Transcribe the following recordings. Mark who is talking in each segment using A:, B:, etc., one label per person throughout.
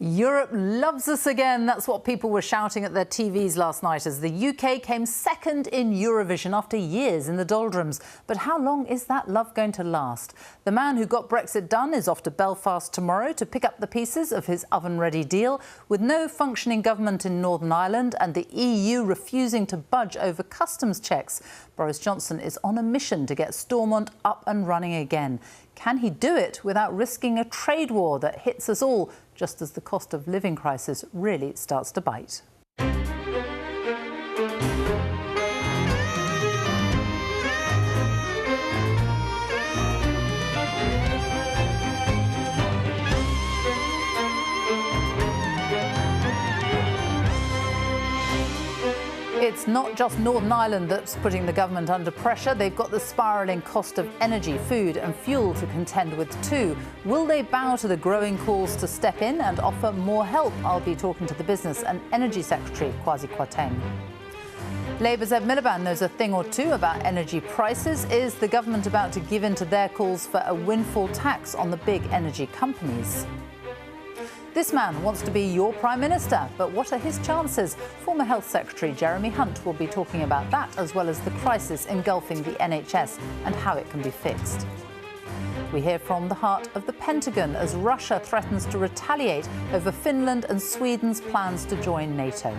A: Europe loves us again. That's what people were shouting at their TVs last night as the UK came second in Eurovision after years in the doldrums. But how long is that love going to last? The man who got Brexit done is off to Belfast tomorrow to pick up the pieces of his oven-ready deal. With no functioning government in Northern Ireland and the EU refusing to budge over customs checks, Boris Johnson is on a mission to get Stormont up and running again. Can he do it without risking a trade war that hits us all, just as the cost of living crisis really starts to bite? It's not just Northern Ireland that's putting the government under pressure. They've got the spiralling cost of energy, food and fuel to contend with too. Will they bow to the growing calls to step in and offer more help? I'll be talking to the Business and Energy Secretary, Kwasi Kwarteng. Labour's Ed Miliband knows a thing or two about energy prices. Is the government about to give in to their calls for a windfall tax on the big energy companies? This man wants to be your Prime Minister, but what are his chances? Former Health Secretary Jeremy Hunt will be talking about that, as well as the crisis engulfing the NHS and how it can be fixed. We hear from the heart of the Pentagon as Russia threatens to retaliate over Finland and Sweden's plans to join NATO.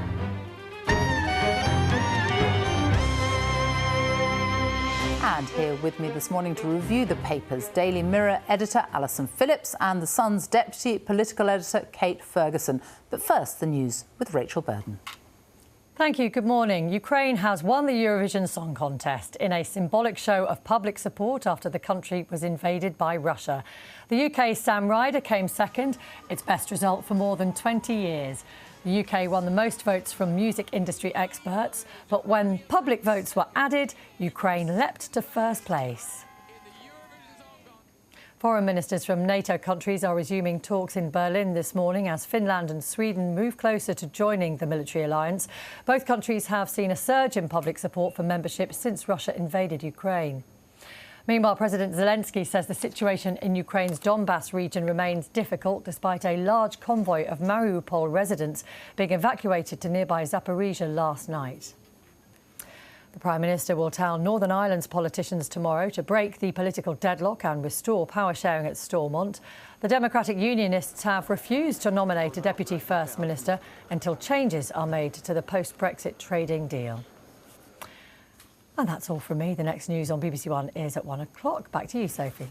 A: And here with me this morning to review the papers, Daily Mirror editor Alison Phillips and The Sun's deputy political editor Kate Ferguson. But first, the news with Rachel Burden.
B: Thank you. Good morning. Ukraine has won the Eurovision Song Contest in a symbolic show of public support after the country was invaded by Russia. The UK's Sam Ryder came second, its best result for more than 20 years. The UK won the most votes from music industry experts, but when public votes were added, Ukraine leapt to first place. Foreign ministers from NATO countries are resuming talks in Berlin this morning as Finland and Sweden move closer to joining the military alliance. Both countries have seen a surge in public support for membership since Russia invaded Ukraine. Meanwhile, President Zelensky says the situation in Ukraine's Donbass region remains difficult despite a large convoy of Mariupol residents being evacuated to nearby Zaporizhzhia last night. The Prime Minister will tell Northern Ireland's politicians tomorrow to break the political deadlock and restore power sharing at Stormont. The Democratic Unionists have refused to nominate a Deputy First Minister until changes are made to the post-Brexit trading deal. And that's all from me. The next news on BBC One is at 1 o'clock. Back to you, Sophie.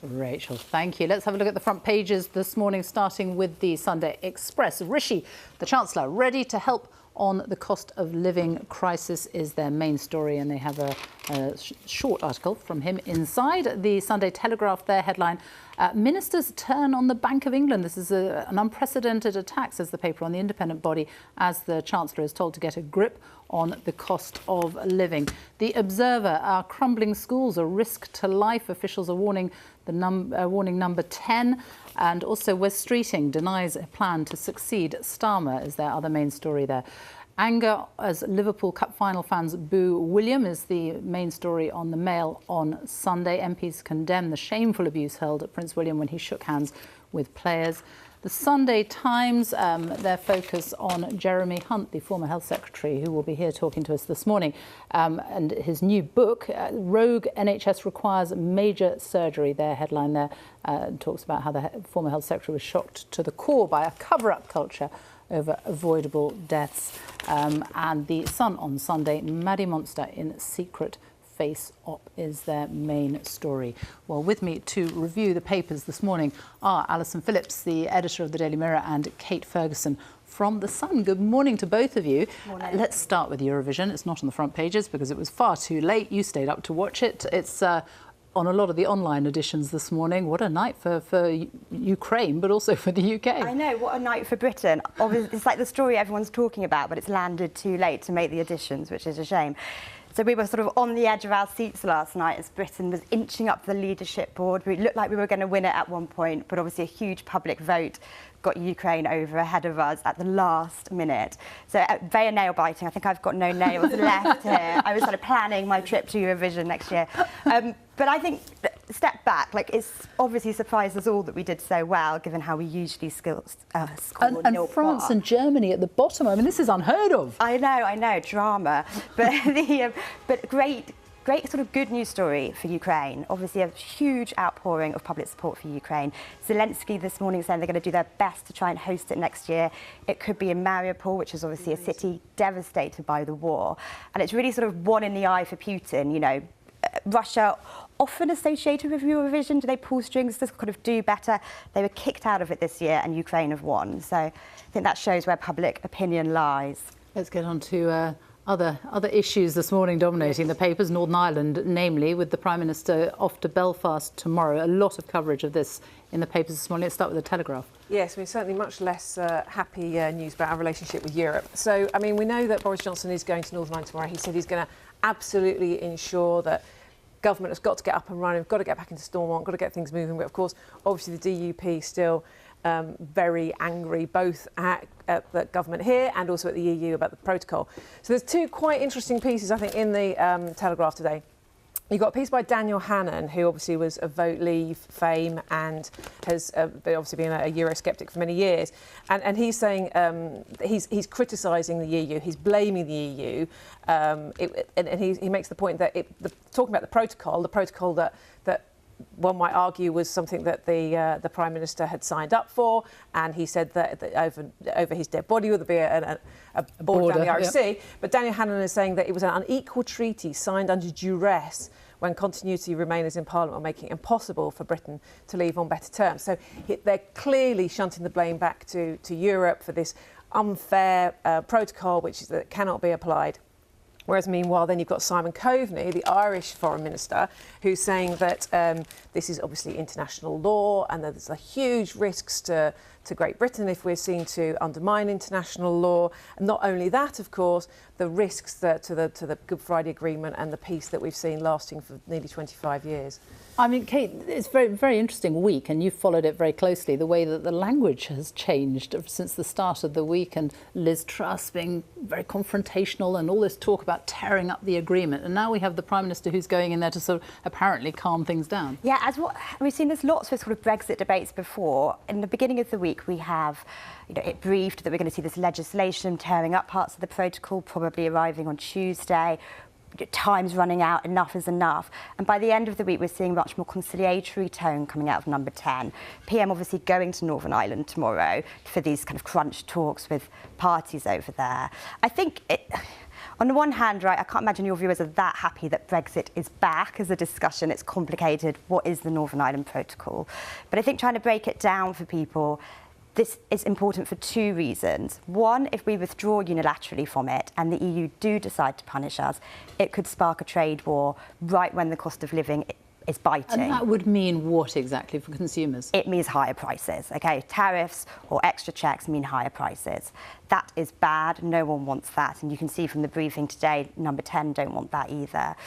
A: Rachel, thank you. Let's have a look at the front pages this morning, starting with the Sunday Express. Rishi, the Chancellor, ready to help on the cost of living crisis is their main story, and they have a short article from him inside. The Sunday Telegraph, their headline, Ministers turn on the Bank of England. This is an unprecedented attack, says the paper, on the independent body as the Chancellor is told to get a grip on the cost of living. The Observer, our crumbling schools, a risk to life. Officials are warning warning number 10. And also Wes Streeting denies a plan to succeed Starmer is their other main story there. Anger as Liverpool Cup final fans boo William is the main story on the Mail on Sunday. MPs condemn the shameful abuse held at Prince William when he shook hands with players. The Sunday Times, their focus on Jeremy Hunt, the former Health Secretary, who will be here talking to us this morning, and his new book, Rogue NHS Requires Major Surgery. Their headline there talks about how the former Health Secretary was shocked to the core by a cover-up culture over avoidable deaths. And the Sun on Sunday, Maddie Monster in secret face-op is their main story. Well, with me to review the papers this morning are Alison Phillips, the editor of the Daily Mirror, and Kate Ferguson from The Sun. Good morning to both of you. Let's start with Eurovision. It's not on the front pages because it was far too late. You stayed up to watch it. It's on a lot of the online editions this morning. What a night for Ukraine, but also for the UK.
C: I know, what a night for Britain. Obviously, it's like the story everyone's talking about, but it's landed too late to make the editions, which is a shame. So we were sort of on the edge of our seats last night as Britain was inching up the leadership board. We looked like we were going to win it at one point, but obviously a huge public vote got Ukraine over ahead of us at the last minute. So very nail-biting. I think I've got no nails left here. I was sort of planning my trip to Eurovision next year. But I think, step back, like, it's obviously surprised us all that we did so well, given how we usually score
A: and France and Germany at the bottom. I mean, this is unheard of.
C: I know, drama. But great sort of good news story for Ukraine. Obviously a huge outpouring of public support for Ukraine. Zelensky this morning saying they're going to do their best to try and host it next year. It could be in Mariupol, which is obviously a city devastated by the war. And it's really sort of one in the eye for Putin, you know. Russia often associated with Eurovision. Do they pull strings to kind of do better? They were kicked out of it this year and Ukraine have won. So I think that shows where public opinion lies.
A: Let's get on to other issues this morning dominating the papers. Northern Ireland, namely, with the Prime Minister off to Belfast tomorrow. A lot of coverage of this in the papers this morning. Let's start with the Telegraph.
D: Yes, I mean, certainly much less happy news about our relationship with Europe. So, I mean, we know that Boris Johnson is going to Northern Ireland tomorrow. He said he's going to absolutely ensure that government has got to get up and running. We've got to get back into Stormont, got to get things moving. But, of course, obviously the DUP still very angry, both at the government here and also at the EU about the protocol. So there's two quite interesting pieces, I think, in the Telegraph today. You've got a piece by Daniel Hannan, who obviously was of Vote Leave fame and has obviously been a Eurosceptic for many years. And he's saying he's criticising the EU, he's blaming the EU, and he makes the point that talking about the protocol that one might argue was something that the Prime Minister had signed up for, and he said that over his dead body would be a border down the Irish Sea. But Daniel Hannan is saying that it was an unequal treaty signed under duress when continuity remainers in Parliament were making it impossible for Britain to leave on better terms. So they're clearly shunting the blame back to Europe for this unfair protocol that cannot be applied. Whereas, meanwhile, then you've got Simon Coveney, the Irish Foreign Minister, who's saying that this is obviously international law and that there's a huge risks to Great Britain if we're seen to undermine international law. And not only that, of course, the risks to the Good Friday Agreement and the peace that we've seen lasting for nearly 25 years. I
A: mean, Kate, it's a very, very interesting week, and you've followed it very closely, the way that the language has changed since the start of the week, and Liz Truss being very confrontational and all this talk about tearing up the agreement. And now we have the Prime Minister who's going in there to sort of apparently calm things down.
C: Yeah, we've seen there's lots of sort of Brexit debates before. In the beginning of the week, we have, it briefed that we're going to see this legislation tearing up parts of the protocol, probably arriving on Tuesday. Time's running out, enough is enough. And by the end of the week, we're seeing much more conciliatory tone coming out of Number 10. PM obviously going to Northern Ireland tomorrow for these kind of crunch talks with parties over there. I think on the one hand, right, I can't imagine your viewers are that happy that Brexit is back as a discussion. It's complicated. What is the Northern Ireland Protocol? But I think trying to break it down for people, this is important for two reasons. One, if we withdraw unilaterally from it and the EU do decide to punish us, it could spark a trade war right when the cost of living is biting.
A: And that would mean what exactly for consumers?
C: It means higher prices, OK? Tariffs or extra checks mean higher prices. That is bad. No one wants that. And you can see from the briefing today, Number 10 don't want that either.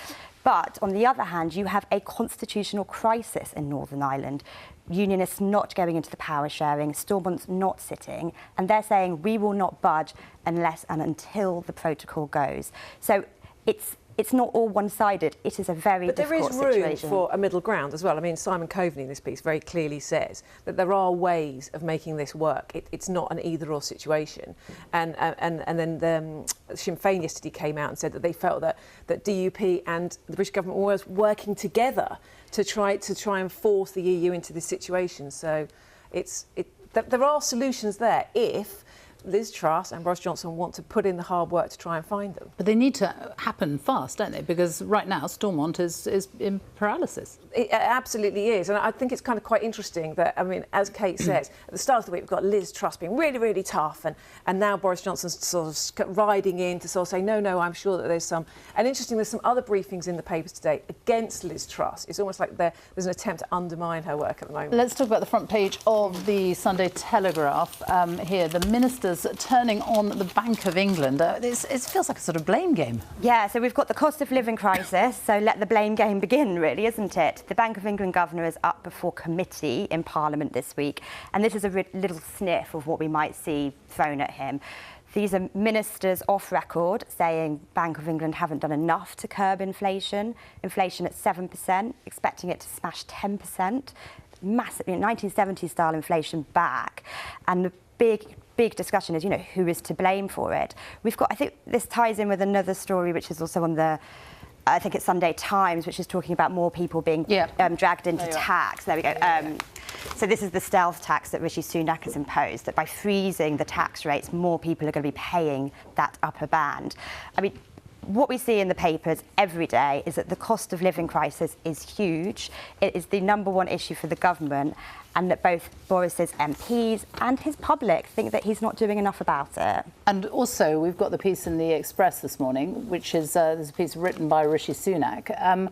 C: But on the other hand, you have a constitutional crisis in Northern Ireland. Unionists not going into the power sharing, Stormont's not sitting, and they're saying we will not budge unless and until the protocol goes. So it's not all one-sided. It is a very difficult situation.
D: But there is room for a middle ground as well. I mean, Simon Coveney in this piece very clearly says that there are ways of making this work. It's not an either-or situation. And then Sinn Féin yesterday came out and said that they felt that DUP and the British government were working together to try and force the EU into this situation. So there are solutions there if Liz Truss and Boris Johnson want to put in the hard work to try and find them.
A: But they need to happen fast, don't they? Because right now, Stormont is in paralysis.
D: It absolutely is. And I think it's kind of quite interesting that, I mean, as Kate says, at the start of the week, we've got Liz Truss being really, really tough. And now Boris Johnson's sort of riding in to sort of say, no, I'm sure that there's some... And interesting, there's some other briefings in the papers today against Liz Truss. It's almost like there's an attempt to undermine her work at the moment.
A: Let's talk about the front page of the Sunday Telegraph. Here, the ministers chancellors turning on the Bank of England. It feels like a sort of blame game.
C: Yeah, so we've got the cost of living crisis, so let the blame game begin, really, isn't it? The Bank of England governor is up before committee in Parliament this week, and this is a little sniff of what we might see thrown at him. These are ministers off record saying Bank of England haven't done enough to curb inflation. Inflation at 7%, expecting it to smash 10%. Massive, 1970s style inflation back. And the big discussion is, who is to blame for it? We've got, I think this ties in with another story, which is also on the, I think it's Sunday Times, which is talking about more people being dragged into tax. There we go. So this is the stealth tax that Rishi Sunak has imposed, that by freezing the tax rates, more people are going to be paying that upper band. I mean, what we see in the papers every day is that the cost of living crisis is huge. It is the #1 issue for the government, and that both Boris's MPs and his public think that he's not doing enough about it.
A: And also, we've got the piece in the Express this morning, which is there's a piece written by Rishi Sunak.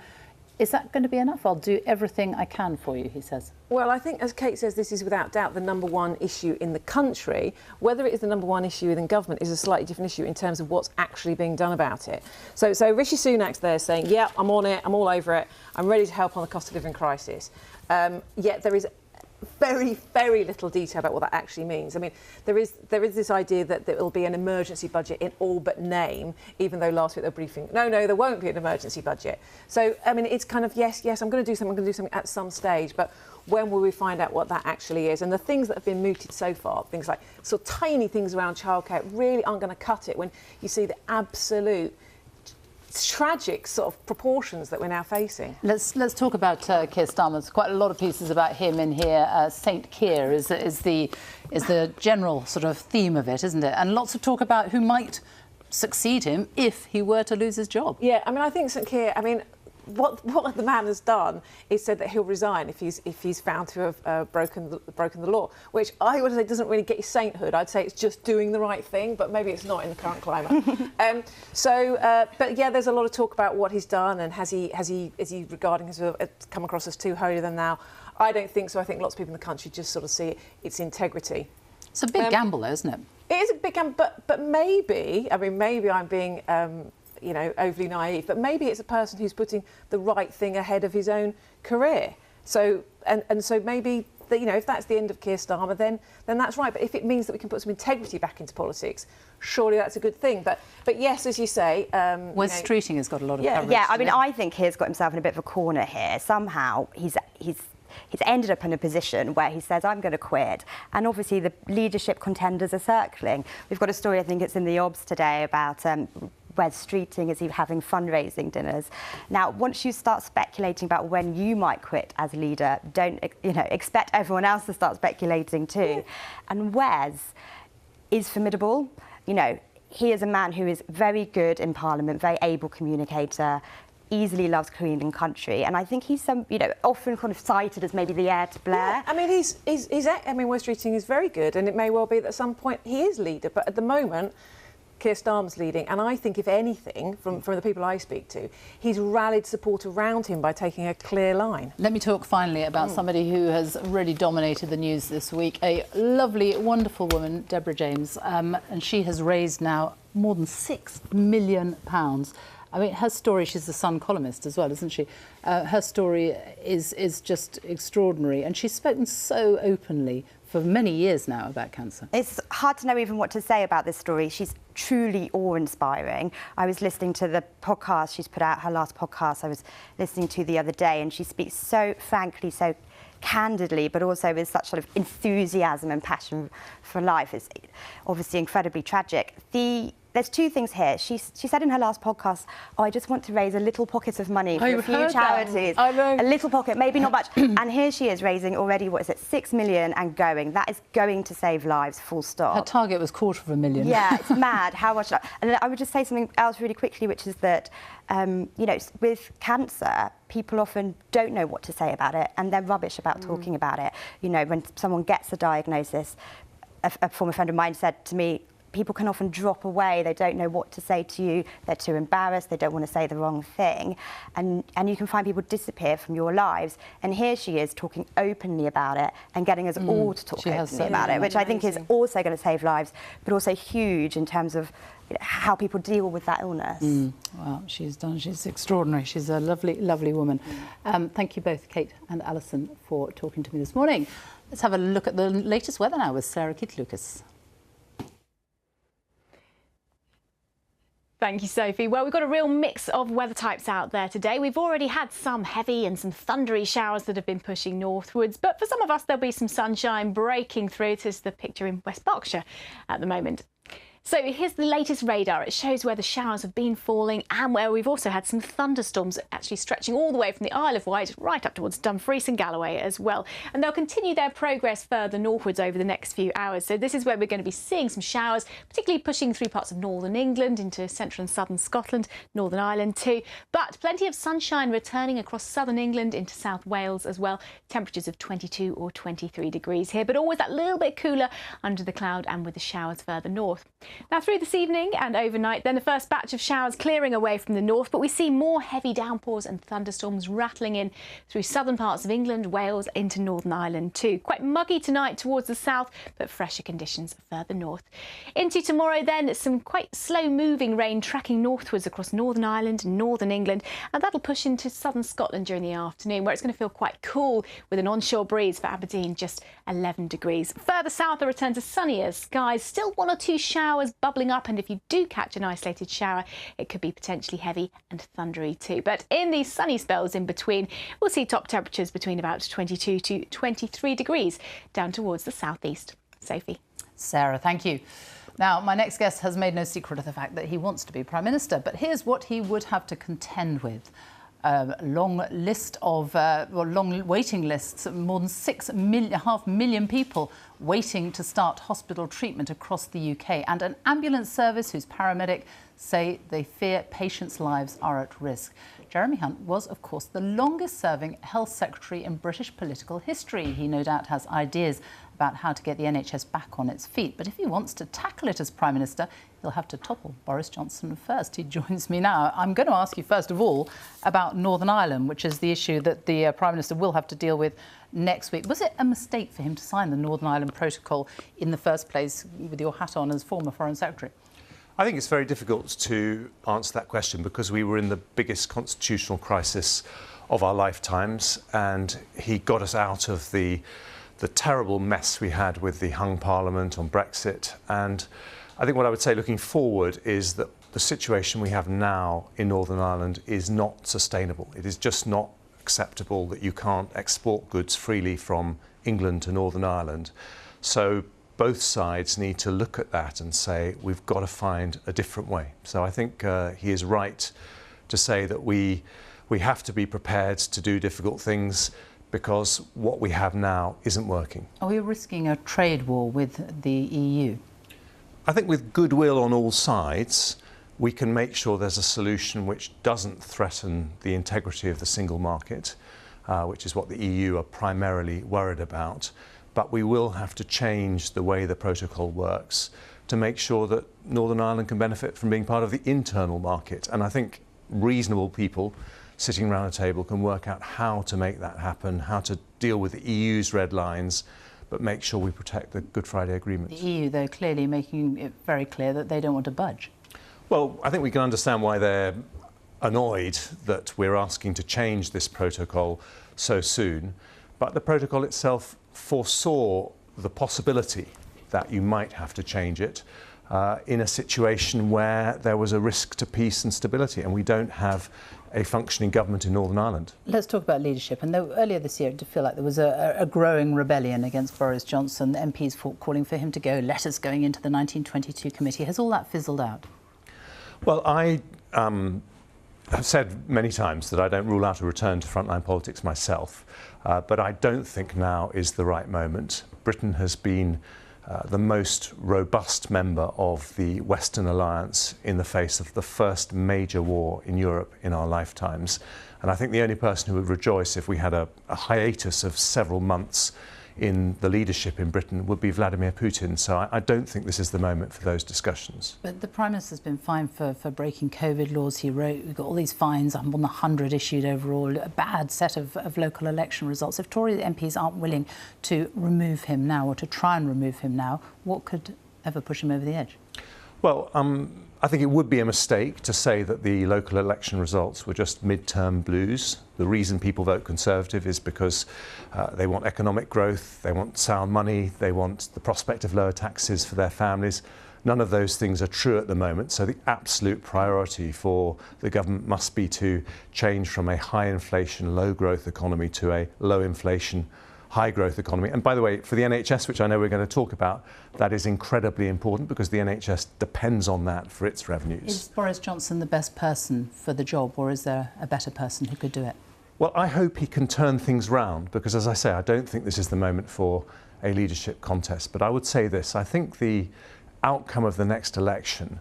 A: Is that going to be enough? I'll do everything I can for you, he says.
D: Well, I think, as Kate says, this is without doubt the #1 issue in the country. Whether it is the #1 issue within government is a slightly different issue in terms of what's actually being done about it. So Rishi Sunak's there saying, yeah, I'm on it, I'm all over it, I'm ready to help on the cost of living crisis. Yet there is very, very little detail about what that actually means. I mean, there is this idea that there will be an emergency budget in all but name, even though last week they were briefing, no, there won't be an emergency budget. So, I mean, it's kind of, yes, I'm going to do something at some stage, but when will we find out what that actually is? And the things that have been mooted so far, things like sort of tiny things around childcare, really aren't going to cut it when you see the absolute tragic sort of proportions that we're now facing.
A: Let's talk about Keir Starmer. There's quite a lot of pieces about him in here. Saint Keir is the general sort of theme of it, isn't it? And lots of talk about who might succeed him if he were to lose his job.
D: Yeah, I mean, I think St Keir, I mean, what the man has done is said that he'll resign if he's found to have broken the law, which I would say doesn't really get you sainthood. I'd say it's just doing the right thing, but maybe it's not in the current climate. But yeah, there's a lot of talk about what he's done and is he regarding his come across as too holier than thou. I don't think so. I think lots of people in the country just sort of see its integrity.
A: It's a big gamble, though, isn't it?
D: It is a big gamble, but maybe I'm being overly naive, but maybe it's a person who's putting the right thing ahead of his own career. So so maybe if that's the end of Keir Starmer, then that's right. But if it means that we can put some integrity back into politics, surely that's a good thing. But yes, as you say,
A: Wes Streeting has got a lot of coverage.
C: Yeah, I mean, I think Keir's got himself in a bit of a corner here. Somehow he's ended up in a position where he says, I'm going to quit. And obviously the leadership contenders are circling. We've got a story, I think it's in the Obs today, about Wes Streeting, is he having fundraising dinners? Now, once you start speculating about when you might quit as leader, don't expect everyone else to start speculating too. Yeah. And Wes is formidable. He is a man who is very good in Parliament, very able communicator, easily loves Queen and country, and I think he's often kind of cited as maybe the heir to Blair.
D: Yeah, I mean, Wes Streeting is very good, and it may well be that at some point he is leader, but at the moment Keir Starmer's leading, and I think, if anything, from the people I speak to, he's rallied support around him by taking a clear line.
A: Let me talk finally about somebody who has really dominated the news this week, a lovely, wonderful woman, Deborah James, and she has raised now more than £6 million. I mean, her story, she's the Sun columnist as well, isn't she? Her story is just extraordinary, and she's spoken so openly for many years now about cancer.
C: It's hard to know even what to say about this story. She's truly awe-inspiring. I was listening to the podcast she's put out, her last podcast I was listening to the other day, and she speaks so frankly, so candidly, but also with such sort of enthusiasm and passion for life. It's obviously incredibly tragic. There's two things here. She said in her last podcast, I just want to raise a little pocket of money for a few charities.
A: I know.
C: A little pocket, maybe not much. And here she is raising already, 6 million and going. That is going to save lives, full stop.
A: Her target was £250,000.
C: Yeah, it's mad how much. And I would just say something else really quickly, which is that, with cancer, people often don't know what to say about it, and they're rubbish about talking about it. When someone gets a diagnosis, a former friend of mine said to me, people can often drop away. They don't know what to say to you. They're too embarrassed. They don't want to say the wrong thing. And you can find people disappear from your lives. And here she is talking openly about it and getting us all to talk openly about it, which I think is also going to save lives, but also huge in terms of how people deal with that illness.
A: Well, she's extraordinary. She's a lovely, lovely woman. Thank you both, Kate and Alison, for talking to me this morning. Let's have a look at the latest weather now with Sarah Kitt-Lucas.
E: Thank you, Sophie. Well, we've got a real mix of weather types out there today. We've already had some heavy and some thundery showers that have been pushing northwards, but for some of us, there'll be some sunshine breaking through. This is the picture in West Berkshire at the moment. So here's the latest radar. It shows where the showers have been falling and where we've also had some thunderstorms actually stretching all the way from the Isle of Wight right up towards Dumfries and Galloway as well. And they'll continue their progress further northwards over the next few hours. So this is where we're going to be seeing some showers, particularly pushing through parts of northern England into central and southern Scotland, Northern Ireland too. But plenty of sunshine returning across southern England into South Wales as well. Temperatures of 22 or 23 degrees here, but always that little bit cooler under the cloud and with the showers further north. Now through this evening and overnight, then the first batch of showers clearing away from the north, but we see more heavy downpours and thunderstorms rattling in through southern parts of England, Wales into Northern Ireland too. Quite muggy tonight towards the south, but fresher conditions further north. Into tomorrow then, some quite slow moving rain tracking northwards across Northern Ireland and Northern England, and that'll push into southern Scotland during the afternoon, where it's going to feel quite cool with an onshore breeze for Aberdeen, just 11 degrees. Further south, a return to sunnier skies, still one or two showers bubbling up, and if you do catch an isolated shower, it could be potentially heavy and thundery too. But in these sunny spells in between, we'll see top temperatures between about 22 to 23 degrees down towards the southeast. Sophie.
A: Sarah, thank you. Now, my next guest has made no secret of the fact that he wants to be Prime Minister, but here's what he would have to contend with. Long waiting lists, more than 6.5 million people waiting to start hospital treatment across the UK, and an ambulance service whose paramedics say they fear patients' lives are at risk. Jeremy Hunt was, of course, the longest-serving health secretary in British political history. He no doubt has ideas about how to get the NHS back on its feet. But if he wants to tackle it as Prime Minister, he'll have to topple Boris Johnson first. He joins me now. I'm going to ask you, first of all, about Northern Ireland, which is the issue that the Prime Minister will have to deal with next week. Was it a mistake for him to sign the Northern Ireland Protocol in the first place, with your hat on as former Foreign Secretary?
F: I think it's very difficult to answer that question because we were in the biggest constitutional crisis of our lifetimes, and he got us out of the terrible mess we had with the hung Parliament on Brexit. And I think what I would say looking forward is that the situation we have now in Northern Ireland is not sustainable. It is just not acceptable that you can't export goods freely from England to Northern Ireland. So both sides need to look at that and say, we've got to find a different way. So I think he is right to say that we have to be prepared to do difficult things, because what we have now isn't working.
A: Are we risking a trade war with the EU?
F: I think with goodwill on all sides, we can make sure there's a solution which doesn't threaten the integrity of the single market, which is what the EU are primarily worried about. But we will have to change the way the protocol works to make sure that Northern Ireland can benefit from being part of the internal market. And I think reasonable people sitting around a table can work out how to make that happen, how to deal with the EU's red lines, but make sure we protect the Good Friday Agreement.
A: The EU, though, clearly making it very clear that they don't want to budge.
F: Well, I think we can understand why they're annoyed that we're asking to change this protocol so soon, but the protocol itself foresaw the possibility that you might have to change it in a situation where there was a risk to peace and stability, and we don't have a functioning government in Northern Ireland. Let's
A: talk about leadership. And earlier this year, it did feel like there was a growing rebellion against Boris Johnson. The MPs calling for him to go, letters going into the 1922 committee. Has all that fizzled out?
F: Well, I have said many times that I don't rule out a return to frontline politics myself, but I don't think now is the right moment. Britain has been the most robust member of the Western Alliance in the face of the first major war in Europe in our lifetimes. And I think the only person who would rejoice if we had a hiatus of several months in the leadership in Britain would be Vladimir Putin. So I don't think this is the moment for those discussions.
A: But the Prime Minister's been fined for breaking COVID laws. He wrote, we've got all these fines, more than 100 issued overall, a bad set of local election results. If Tory MPs aren't willing to remove him now, or to try and remove him now, what could ever push him over the edge?
F: Well, I think it would be a mistake to say that the local election results were just mid-term blues. The reason people vote Conservative is because they want economic growth, they want sound money, they want the prospect of lower taxes for their families. None of those things are true at the moment, so the absolute priority for the government must be to change from a high inflation, low growth economy to a low inflation, high growth economy. And by the way, for the NHS, which I know we're going to talk about, that is incredibly important because the NHS depends on that for its revenues.
A: Is Boris Johnson the best person for the job, or is there a better person who could do it?
F: Well, I hope he can turn things round because, as I say, I don't think this is the moment for a leadership contest. But I would say this, I think the outcome of the next election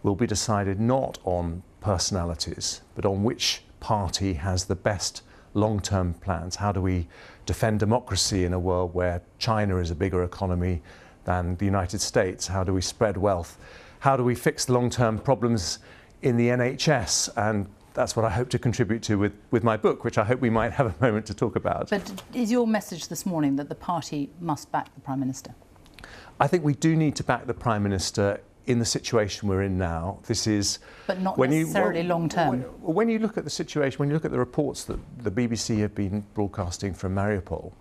F: will be decided not on personalities, but on which party has the best long-term plans. How do we defend democracy in a world where China is a bigger economy than the United States? How do we spread wealth? How do we fix the long-term problems in the NHS? And that's what I hope to contribute to with my book, which I hope we might have a moment to talk about.
A: But is your message this morning that the party must back the Prime Minister?
F: I think we do need to back the Prime Minister in the situation we're in now. This is...
A: But not necessarily long term.
F: When you look at the situation, when you look at the reports that the BBC have been broadcasting from Mariupol,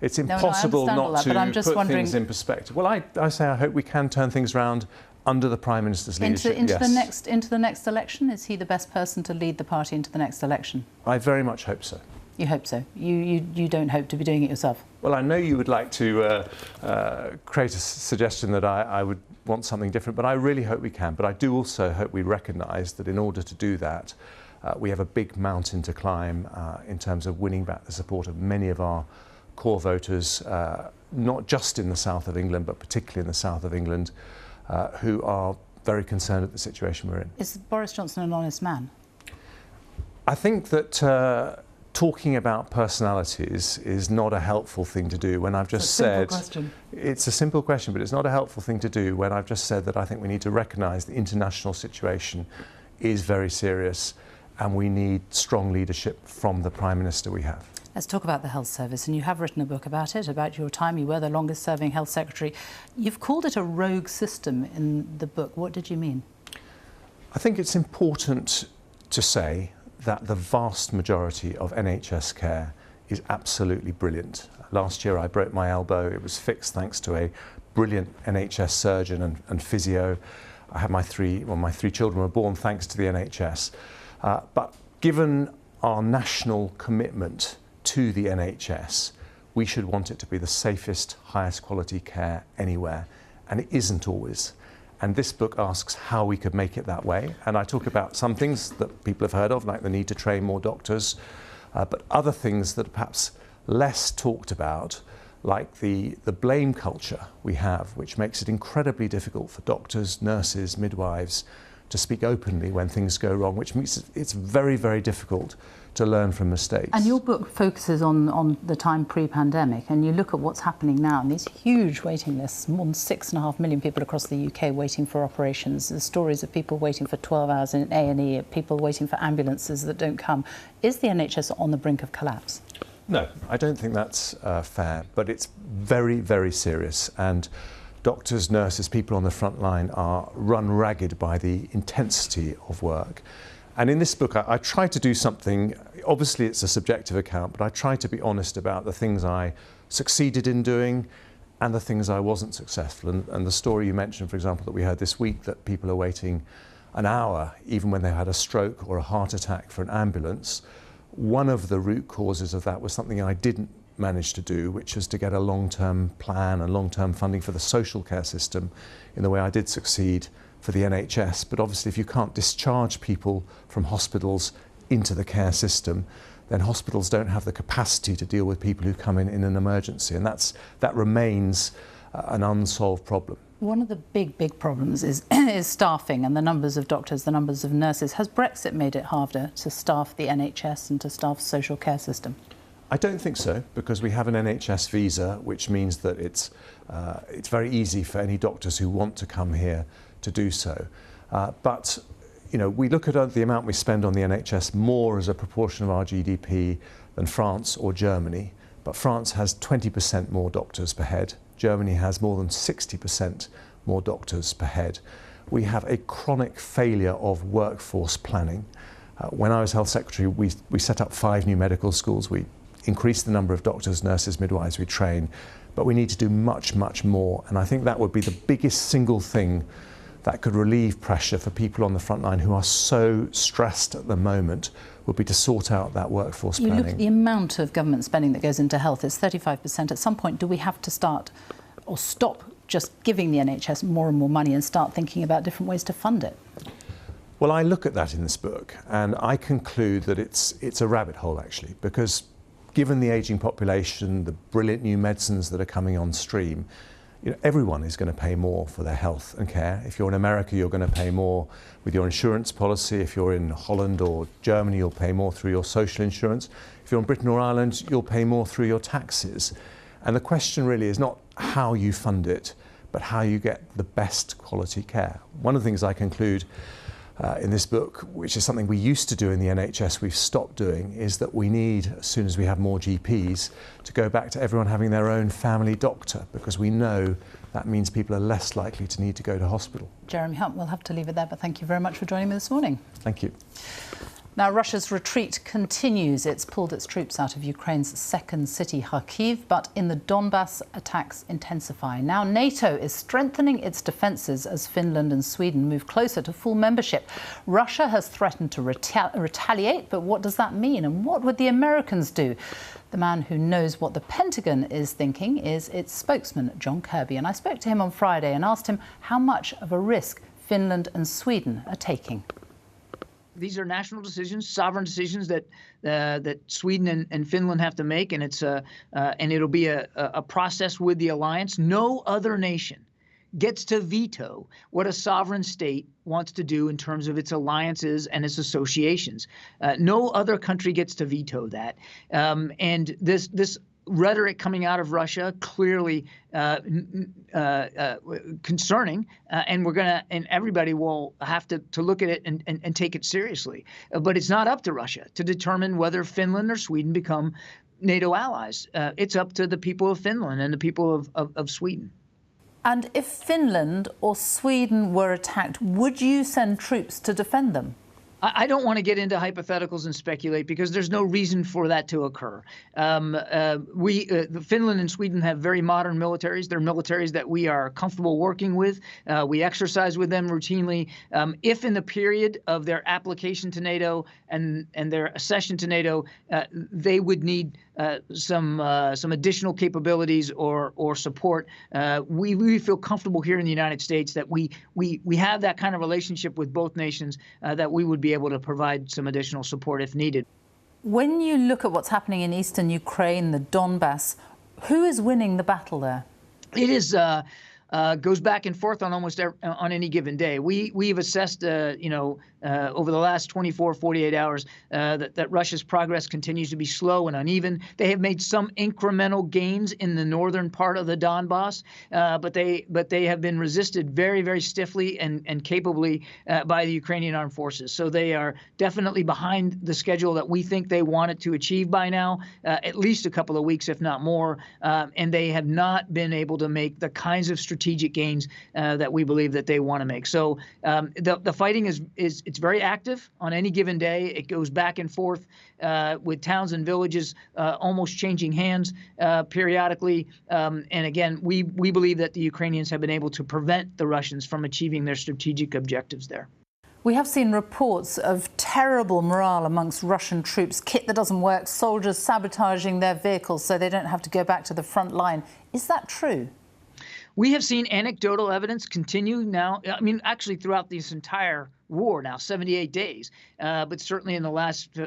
F: it's impossible not to put things in perspective. Well, I say I hope we can turn things around under the Prime Minister's leadership.
A: Into the next election? Is he the best person to lead the party into the next election?
F: I very much hope so.
A: You hope so? You don't hope to be doing it yourself?
F: Well, I know you would like to create a suggestion that I would want something different, but I really hope we can. But I do also hope we recognise that in order to do that, we have a big mountain to climb in terms of winning back the support of many of our core voters, not just in the south of England, but particularly in the south of England, who are very concerned at the situation we're in.
A: Is Boris Johnson an honest man?
F: I think that talking about personalities is not a helpful thing to do when I've just said... It's a simple question, but it's not a helpful thing to do when I've just said that I think we need to recognise the international situation is very serious and we need strong leadership from the Prime Minister we have.
A: Let's talk about the health service, and you have written a book about it, about your time. You were the longest serving health secretary. You've called it a rogue system in the book. What did you mean?
F: I think it's important to say that the vast majority of NHS care is absolutely brilliant. Last year I broke my elbow. It was fixed thanks to a brilliant NHS surgeon and physio. I had my three children were born thanks to the NHS. But given our national commitment to the NHS, we should want it to be the safest, highest quality care anywhere, and it isn't always. And this book asks how we could make it that way. And I talk about some things that people have heard of, like the need to train more doctors, but other things that are perhaps less talked about, like the blame culture we have, which makes it incredibly difficult for doctors, nurses, midwives to speak openly when things go wrong, which makes it's very, very difficult to learn from mistakes.
A: And your book focuses on the time pre-pandemic, and you look at what's happening now, and these huge waiting lists, more than 6.5 million people across the UK waiting for operations. There's stories of people waiting for 12 hours in A&E, people waiting for ambulances that don't come. Is the NHS on the brink of collapse?
F: No, I don't think that's fair, but it's very, very serious. And doctors, nurses, people on the front line are run ragged by the intensity of work. And in this book, I try to do something, obviously it's a subjective account, but I try to be honest about the things I succeeded in doing and the things I wasn't successful. And the story you mentioned, for example, that we heard this week, that people are waiting an hour, even when they had a stroke or a heart attack for an ambulance. One of the root causes of that was something I didn't manage to do, which was to get a long-term plan and long-term funding for the social care system in the way I did succeed for the NHS. But obviously if you can't discharge people from hospitals into the care system, then hospitals don't have the capacity to deal with people who come in an emergency, and that remains an unsolved problem.
A: One of the big problems is staffing and the numbers of doctors, the numbers of nurses. Has Brexit made it harder to staff the NHS and to staff the social care system?
F: I don't think so, because we have an NHS visa, which means that it's very easy for any doctors who want to come here to do so. But you know, we look at the amount we spend on the NHS more as a proportion of our GDP than France or Germany. But France has 20% more doctors per head. Germany has more than 60% more doctors per head. We have a chronic failure of workforce planning. When I was Health Secretary, we set up 5 new medical schools. We increased the number of doctors, nurses, midwives we train. But we need to do much, much more. And I think that would be the biggest single thing that could relieve pressure for people on the front line who are so stressed at the moment, would be to sort out that workforce planning.
A: You look at the amount of government spending that goes into health, it's 35%. At some point, do we have to start or stop just giving the NHS more and more money and start thinking about different ways to fund it?
F: Well, I look at that in this book and I conclude that it's a rabbit hole, actually, because given the ageing population, the brilliant new medicines that are coming on stream, you know, everyone is going to pay more for their health and care. If you're in America, you're going to pay more with your insurance policy. If you're in Holland or Germany, you'll pay more through your social insurance. If you're in Britain or Ireland, you'll pay more through your taxes. And the question really is not how you fund it, but how you get the best quality care. One of the things I conclude in this book, which is something we used to do in the NHS, we've stopped doing, is that we need, as soon as we have more GPs, to go back to everyone having their own family doctor, because we know that means people are less likely to need to go to hospital.
A: Jeremy Hunt, we'll have to leave it there, but thank you very much for joining me this morning.
F: Thank you.
A: Now, Russia's retreat continues. It's pulled its troops out of Ukraine's second city, Kharkiv, but in the Donbass, attacks intensify. Now, NATO is strengthening its defences as Finland and Sweden move closer to full membership. Russia has threatened to retaliate, but what does that mean? And what would the Americans do? The man who knows what the Pentagon is thinking is its spokesman, John Kirby. And I spoke to him on Friday and asked him how much of a risk Finland and Sweden are taking.
G: These are national decisions, sovereign decisions that Sweden and Finland have to make, and it'll be a process with the alliance. No other nation gets to veto what a sovereign state wants to do in terms of its alliances and its associations. No other country gets to veto that, and this rhetoric coming out of Russia clearly concerning, and everybody will have to look at it and take it seriously. But it's not up to Russia to determine whether Finland or Sweden become NATO allies. It's up to the people of Finland and the people of Sweden.
A: And if Finland or Sweden were attacked, would you send troops to defend them?
G: I don't want to get into hypotheticals and speculate because there's no reason for that to occur. Finland and Sweden have very modern militaries. They're militaries that we are comfortable working with. We exercise with them routinely. If in the period of their application to NATO and their accession to NATO, they would need some additional capabilities or support, we feel comfortable here in the United States that we have that kind of relationship with both nations, that we would be able to provide some additional support if needed.
A: When you look at what's happening in eastern Ukraine, the Donbass, who is winning the battle there?
G: It is goes back and forth on almost on any given day. We've assessed, over the last 24, 48 hours, that Russia's progress continues to be slow and uneven. They have made some incremental gains in the northern part of the Donbass, but they have been resisted very, very stiffly and capably by the Ukrainian armed forces. So they are definitely behind the schedule that we think they wanted to achieve by now, at least a couple of weeks, if not more. And they have not been able to make the kinds of strategic gains that we believe that they want to make. So the fighting it's very active on any given day. It goes back and forth with towns and villages almost changing hands periodically. And again, we believe that the Ukrainians have been able to prevent the Russians from achieving their strategic objectives there.
A: We have seen reports of terrible morale amongst Russian troops, kit that doesn't work, soldiers sabotaging their vehicles so they don't have to go back to the front line. Is that true?
G: We have seen anecdotal evidence continue now, actually throughout this entire war now, 78 days, but certainly in the last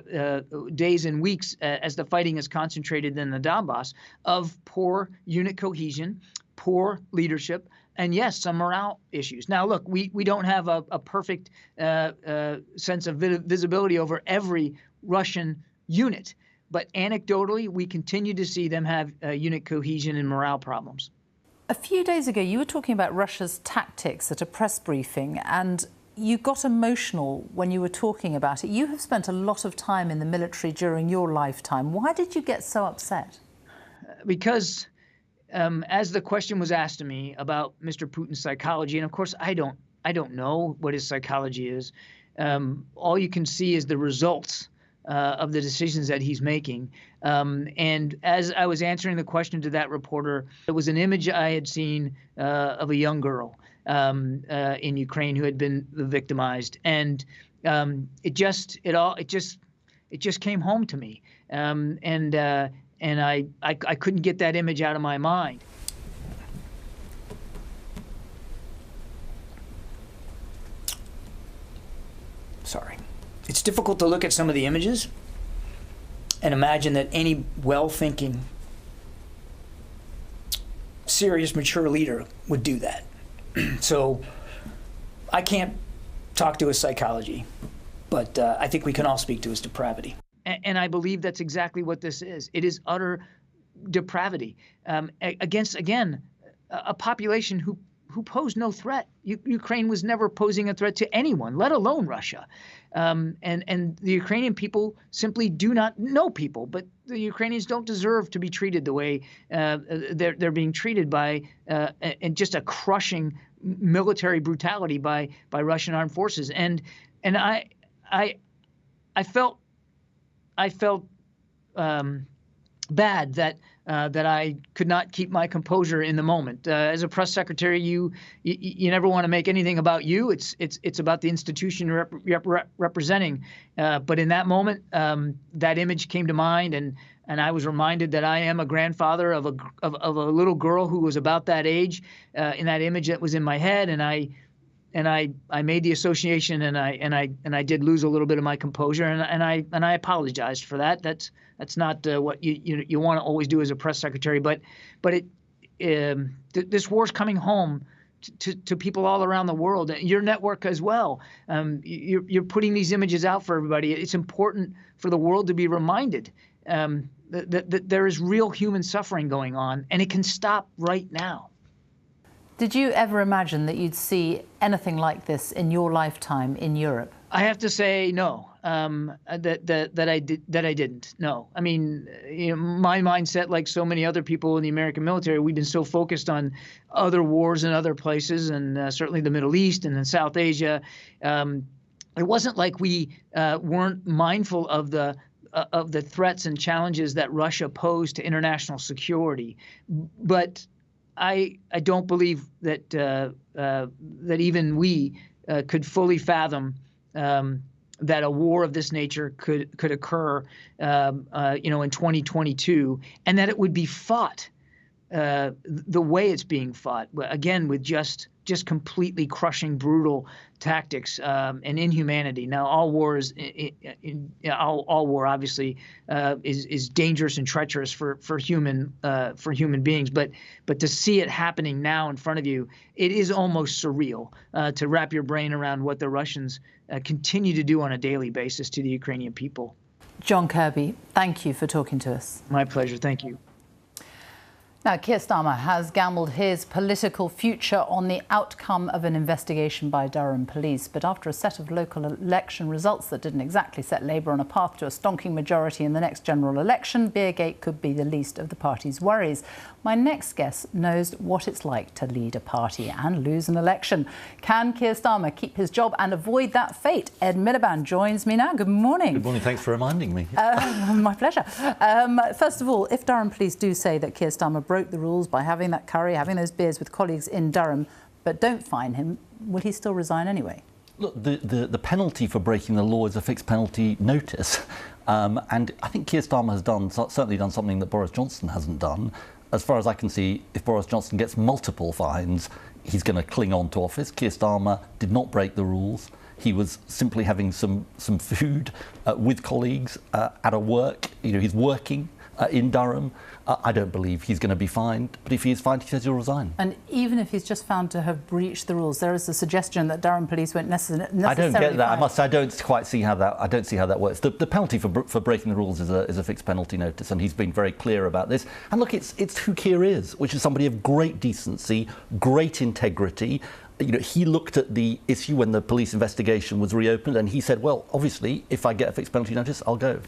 G: days and weeks as the fighting is concentrated in the Donbass, of poor unit cohesion, poor leadership, and yes, some morale issues. Now, look, we don't have a perfect sense of visibility over every Russian unit, but anecdotally, we continue to see them have unit cohesion and morale problems.
A: A few days ago, you were talking about Russia's tactics at a press briefing, and you got emotional when you were talking about it. You have spent a lot of time in the military during your lifetime. Why did you get so upset?
G: Because as the question was asked to me about Mr. Putin's psychology, and of course I don't know what his psychology is. All you can see is the results of the decisions that he's making. And as I was answering the question to that reporter, it was an image I had seen of a young girl in Ukraine who had been victimized, and it just came home to me, and I couldn't get that image out of my mind.
H: Sorry. It's difficult to look at some of the images and imagine that any well-thinking, serious, mature leader would do that. So I can't talk to his psychology, but I think we can all speak to his depravity.
G: And I believe that's exactly what this is. It is utter depravity against, again, a population who posed no threat. Ukraine was never posing a threat to anyone, let alone Russia. And the Ukrainian people simply do not know people, but the Ukrainians don't deserve to be treated the way they're being treated by and just a crushing military brutality by Russian armed forces. And I felt bad that I could not keep my composure in the moment. As a press secretary, you never want to make anything about you. It's about the institution you're representing. But in that moment, that image came to mind, and I was reminded that I am a grandfather of a little girl who was about that age. In that image that was in my head, and I made the association, and I did lose a little bit of my composure, and I apologized for that. That's not what you want to always do as a press secretary, but this war's coming home to people all around the world, your network as well. You're putting these images out for everybody. It's important for the world to be reminded that there is real human suffering going on, and it can stop right now.
A: Did you ever imagine that you'd see anything like this in your lifetime in Europe?
G: I have to say no. That I didn't. No. I mean, my mindset, like so many other people in the American military, we've been so focused on other wars in other places, and certainly the Middle East and in South Asia. It wasn't like we weren't mindful of the threats and challenges that Russia posed to international security, but I don't believe that that even we could fully fathom that a war of this nature could occur, in 2022, and that it would be fought the way it's being fought, again with just completely crushing, brutal tactics and inhumanity. Now, all war obviously is dangerous and treacherous for human beings, but to see it happening now in front of you, it is almost surreal to wrap your brain around what the Russians continue to do on a daily basis to the Ukrainian people.
A: John Kirby, thank you for talking to us.
G: My pleasure. Thank you.
A: Now, Keir Starmer has gambled his political future on the outcome of an investigation by Durham police. But after a set of local election results that didn't exactly set Labour on a path to a stonking majority in the next general election, Beergate could be the least of the party's worries. My next guest knows what it's like to lead a party and lose an election. Can Keir Starmer keep his job and avoid that fate? Ed Miliband joins me now. Good morning.
I: Good morning. Thanks for reminding me.
A: My pleasure. First of all, if Durham police do say that Keir Starmer broke the rules by having that curry, having those beers with colleagues in Durham, but don't fine him, will he still resign anyway?
I: Look, the penalty for breaking the law is a fixed penalty notice. And I think Keir Starmer has certainly done something that Boris Johnson hasn't done. As far as I can see, if Boris Johnson gets multiple fines, he's going to cling on to office. Keir Starmer did not break the rules. He was simply having some food with colleagues at a work. He's working in Durham. I don't believe he's going to be fined, but if he is fined, he says he'll resign.
A: And even if he's just found to have breached the rules, there is a suggestion that Durham police won't necessarily.
I: I don't get that. I must say, I don't quite see how that. I don't see how that works. The penalty for breaking the rules is a fixed penalty notice, and he's been very clear about this. And look, it's who Keir is, which is somebody of great decency, great integrity. You know, he looked at the issue when the police investigation was reopened, and he said, well, obviously, if I get a fixed penalty notice, I'll go.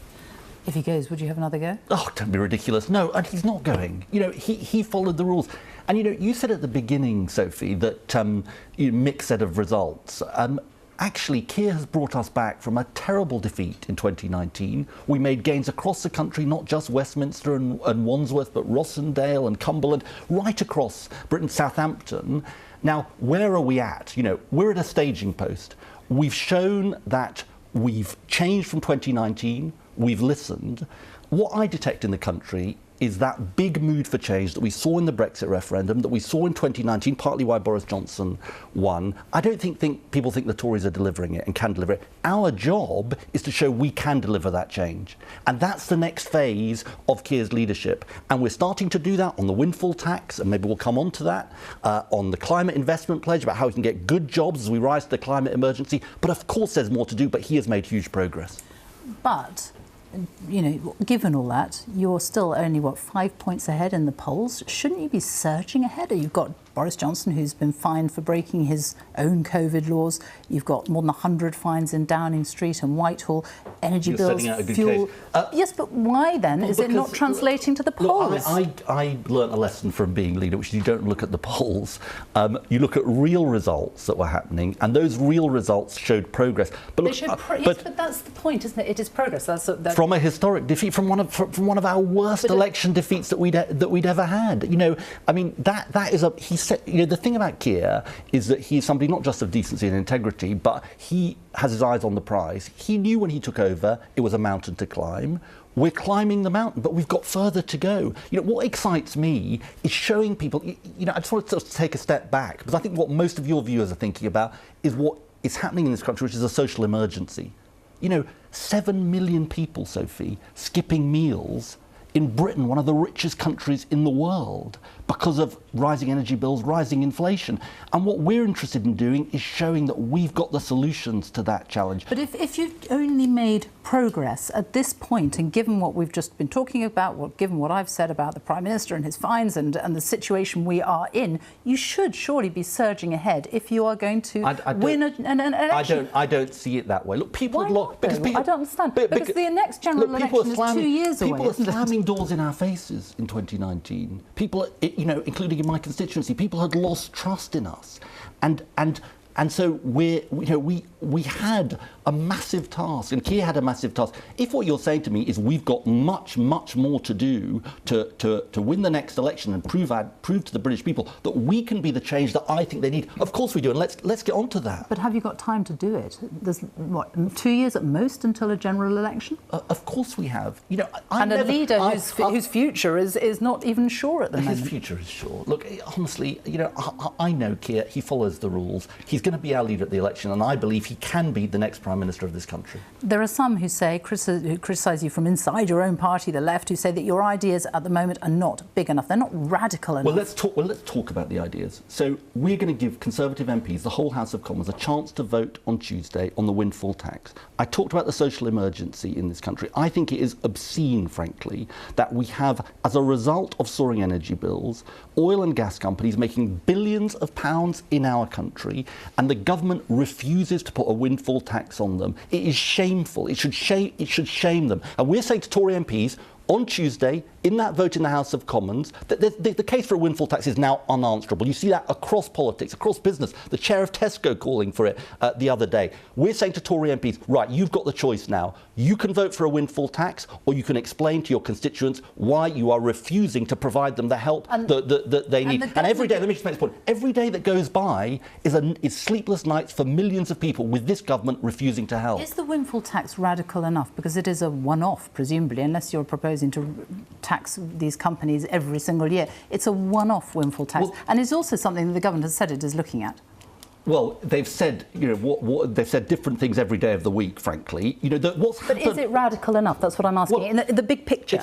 A: If he goes, would you have another go?
I: Oh, don't be ridiculous. No, and he's not going. You know, he followed the rules. And, you know, you said at the beginning, Sophie, that mixed set of results. Actually, Keir has brought us back from a terrible defeat in 2019. We made gains across the country, not just Westminster and Wandsworth, but Rossendale and Cumberland, right across Britain, Southampton. Now, where are we at? You know, we're at a staging post. We've shown that we've changed from 2019. We've listened. What I detect in the country is that big mood for change that we saw in the Brexit referendum, that we saw in 2019, partly why Boris Johnson won. I don't think people think the Tories are delivering it and can deliver it. Our job is to show we can deliver that change. And that's the next phase of Keir's leadership. And we're starting to do that on the windfall tax, and maybe we'll come on to that, on the climate investment pledge, about how we can get good jobs as we rise to the climate emergency. But of course there's more to do, but he has made huge progress.
A: But, you know, given all that, you're still only, 5 points ahead in the polls. Shouldn't you be surging ahead? You've got Boris Johnson, who's been fined for breaking his own COVID laws. You've got more than 100 fines in Downing Street and Whitehall. Energy bills, fuel. Yes, but why then is it not translating to the polls?
I: Look, I learnt a lesson from being leader, which is you don't look at the polls. You look at real results that were happening, and those real results showed progress. But look,
A: but that's the point, isn't it? It is progress.
I: From a historic defeat, from one of our worst election defeats that we'd ever had. You know, I mean, that is you know, the thing about Keir is that he's somebody not just of decency and integrity, but he has his eyes on the prize. He knew when he took over it was a mountain to climb. We're climbing the mountain, but we've got further to go. You know, what excites me is showing people, you know, I just want to take a step back, because I think what most of your viewers are thinking about is what is happening in this country, which is a social emergency. You know, 7 million people, Sophie, skipping meals in Britain, one of the richest countries in the world, because of rising energy bills, rising inflation. And what we're interested in doing is showing that we've got the solutions to that challenge.
A: But if you've only made progress at this point, and given what we've just been talking about, given what I've said about the Prime Minister and his fines and the situation we are in, you should surely be surging ahead if you are going to win an election.
I: I don't see it that way. Look, people...
A: Why not, because I don't understand. Because the next general election is 2 years away.
I: People are slamming doors in our faces in 2019. People, you know, including in my constituency, people had lost trust in us, and so we had a massive task, and Keir had a massive task. If what you're saying to me is we've got much more to do to win the next election and prove to the British people that we can be the change that I think they need, of course we do, and let's get on to that.
A: But have you got time to do it? There's 2 years at most until a general election?
I: Of course we have. You know,
A: a leader whose future is not even sure at the moment.
I: His future is sure. Look, honestly, you know, I know Keir. He follows the rules. He's going to be our leader at the election, and I believe he can be the next Prime Minister of this country.
A: There are some who criticise you from inside your own party, the left, who say that your ideas at the moment are not big enough. They're not radical enough.
I: Well, let's talk about the ideas. So we're going to give Conservative MPs, the whole House of Commons, a chance to vote on Tuesday on the windfall tax. I talked about the social emergency in this country. I think it is obscene, frankly, that we have, as a result of soaring energy bills, oil and gas companies making billions of pounds in our country, and the government refuses to put a windfall tax on them. It is shameful. It should shame them. And we're saying to Tory MPs on Tuesday, in that vote in the House of Commons, that the case for a windfall tax is now unanswerable. You see that across politics, across business. The chair of Tesco calling for it the other day. We're saying to Tory MPs, right, you've got the choice now. You can vote for a windfall tax, or you can explain to your constituents why you are refusing to provide them the help that they need. And every day, let me just make this point, every day that goes by is sleepless nights for millions of people with this government refusing to help.
A: Is the windfall tax radical enough? Because it is a one-off, presumably, unless you're proposing to tax these companies every single year. It's a one-off windfall tax, and it's also something that the government has said it is looking at.
I: Well, they've said, they've said different things every day of the week, frankly.
A: But is it radical enough? That's what I'm asking.
I: Well,
A: in the big picture.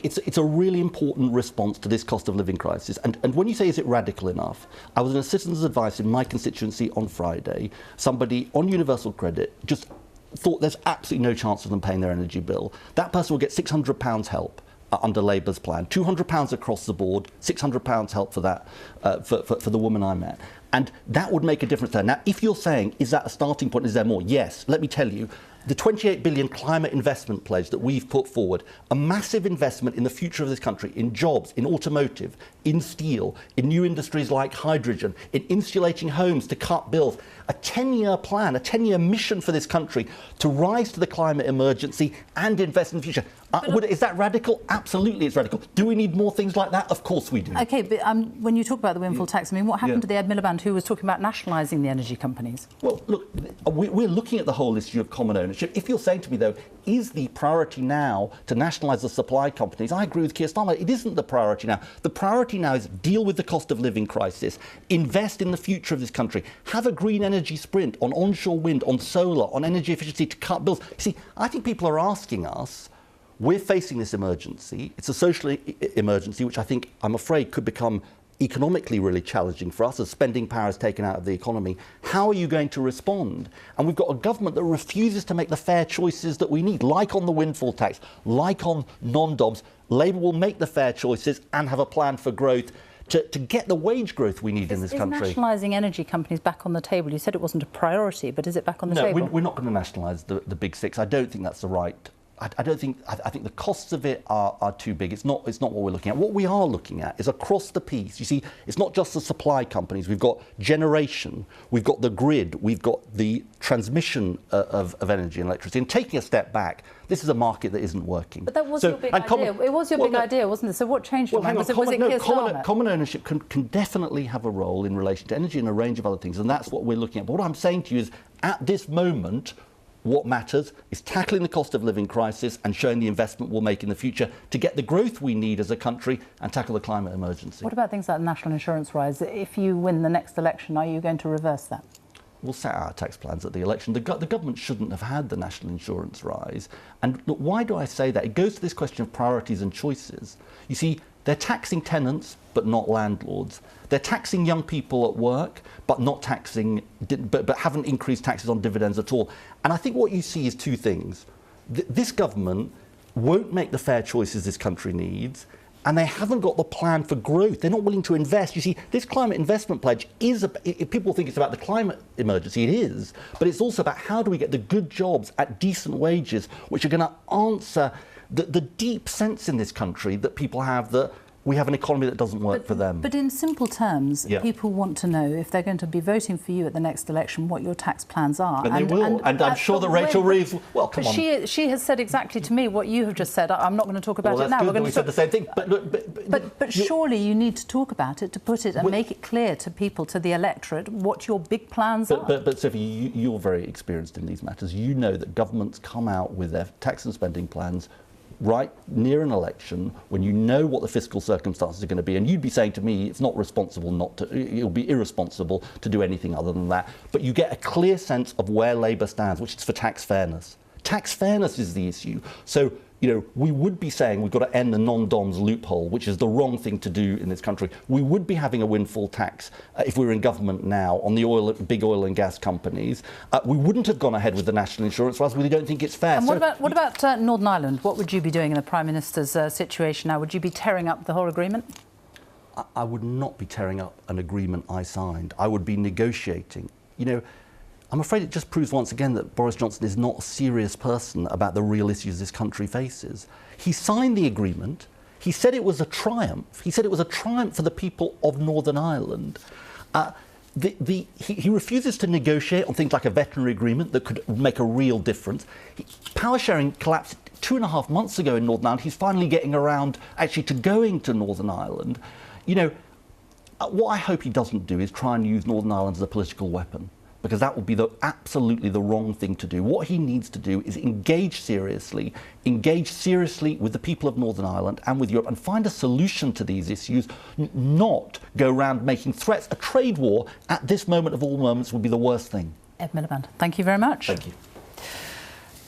I: It's a really important response to this cost of living crisis. And when you say, is it radical enough? I was in a citizen's advice in my constituency on Friday. Somebody on universal credit just thought there's absolutely no chance of them paying their energy bill. That person will get £600 help under Labour's plan, £200 across the board, £600 help for that, for the woman I met. And that would make a difference there. Now, if you're saying, is that a starting point, is there more? Yes, let me tell you, the 28 billion climate investment pledge that we've put forward, a massive investment in the future of this country, in jobs, in automotive, in steel, in new industries like hydrogen, in insulating homes to cut bills, a 10-year plan, a 10-year mission for this country to rise to the climate emergency and invest in the future. Is that radical? Absolutely, it's radical. Do we need more things like that? Of course we do.
A: OK, but when you talk about the windfall tax, I mean, what happened to the Ed Miliband who was talking about nationalising the energy companies?
I: Well, look, we're looking at the whole issue of common ownership. If you're saying to me, though, is the priority now to nationalise the supply companies? I agree with Keir Starmer. It isn't the priority now. The priority now is deal with the cost of living crisis, invest in the future of this country, have a green energy sprint on onshore wind, on solar, on energy efficiency to cut bills. You see, I think people are asking us, we're facing this emergency. It's a social emergency, which I'm afraid, could become economically really challenging for us as spending power is taken out of the economy. How are you going to respond? And we've got a government that refuses to make the fair choices that we need, like on the windfall tax, like on non-DOMs. Labour will make the fair choices and have a plan for growth to get the wage growth we need in this country.
A: Is nationalising energy companies back on the table? You said it wasn't a priority, but is it back on the table?
I: No, we're not going to nationalise the big six. I don't think that's the right... I think the costs of it are too big. It's not what we're looking at. What we are looking at is across the piece. You see, it's not just the supply companies. We've got generation, we've got the grid, we've got the transmission of energy and electricity. And taking a step back, this is a market that isn't working.
A: But that was your big idea. It was your big idea, wasn't it? So what changed your mind? Was it Keir Starmer?
I: Common ownership can definitely have a role in relation to energy and a range of other things, and that's what we're looking at. But what I'm saying to you is, at this moment, what matters is tackling the cost of living crisis and showing the investment we'll make in the future to get the growth we need as a country and tackle the climate emergency.
A: What about things like the national insurance rise? If you win the next election, are you going to reverse that?
I: We'll set our tax plans at the election. The government shouldn't have had the national insurance rise. And look, why do I say that? It goes to this question of priorities and choices. You see, they're taxing tenants, but not landlords. They're taxing young people at work, but not taxing, but haven't increased taxes on dividends at all. And I think what you see is two things. This government won't make the fair choices this country needs, and they haven't got the plan for growth. They're not willing to invest. You see, this climate investment pledge is, people think it's about the climate emergency, it is, but it's also about how do we get the good jobs at decent wages, which are going to answer the deep sense in this country that people have that we have an economy that doesn't work for them.
A: But in simple terms, people want to know if they're going to be voting for you at the next election, what your tax plans are.
I: And they will. And I'm sure that Rachel Reeves... Well, come on.
A: She has said exactly to me what you have just said. I'm not going to talk about it now.
I: We're going to said the same thing.
A: But surely you need to talk about it, to put it and make it clear to people, to the electorate, what your big plans are.
I: But Sophie, you're very experienced in these matters. You know that governments come out with their tax and spending plans right near an election when you know what the fiscal circumstances are going to be, and you'd be saying to me it's not responsible not to, it'll be irresponsible to do anything other than that, but you get a clear sense of where Labour stands, which is for tax fairness. Tax fairness is the issue. So, you know, we would be saying we've got to end the non-DOMs loophole, which is the wrong thing to do in this country. We would be having a windfall tax if we were in government now on the big oil and gas companies. We wouldn't have gone ahead with the national insurance, whereas we don't think it's fair.
A: And what about Northern Ireland? What would you be doing in the Prime Minister's situation now? Would you be tearing up the whole agreement?
I: I would not be tearing up an agreement I signed. I would be negotiating. You know, I'm afraid it just proves once again that Boris Johnson is not a serious person about the real issues this country faces. He signed the agreement. He said it was a triumph. He said it was a triumph for the people of Northern Ireland. He refuses to negotiate on things like a veterinary agreement that could make a real difference. Power sharing collapsed 2.5 months ago in Northern Ireland. He's finally getting around actually to going to Northern Ireland. You know, what I hope he doesn't do is try and use Northern Ireland as a political weapon. because that would be absolutely the wrong thing to do. What he needs to do is engage seriously with the people of Northern Ireland and with Europe and find a solution to these issues, not go around making threats. A trade war at this moment of all moments would be the worst thing.
A: Ed Miliband, thank you very much.
I: Thank you.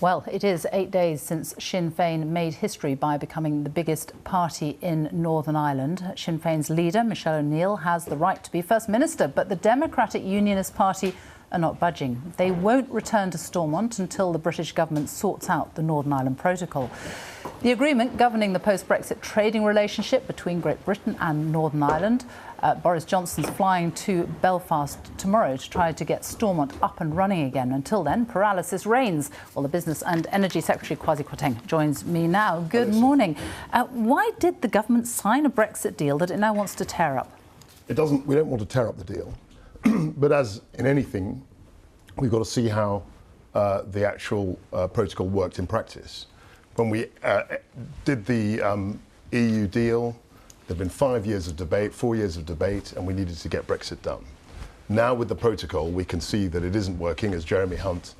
A: Well, it is 8 days since Sinn Féin made history by becoming the biggest party in Northern Ireland. Sinn Féin's leader, Michelle O'Neill, has the right to be First Minister, but the Democratic Unionist Party are not budging. They won't return to Stormont until the British government sorts out the Northern Ireland Protocol. The agreement governing the post-Brexit trading relationship between Great Britain and Northern Ireland. Boris Johnson's flying to Belfast tomorrow to try to get Stormont up and running again. Until then, paralysis reigns. Well, the Business and Energy Secretary Kwasi Kwarteng joins me now. Good morning. Why did the government sign a Brexit deal that it now wants to tear up?
J: We don't want to tear up the deal. But as in anything, we've got to see how the actual protocol worked in practice. When we did the EU deal, there have been 5 years of debate, 4 years of debate, and we needed to get Brexit done. Now with the protocol, we can see that it isn't working. As Jeremy Hunt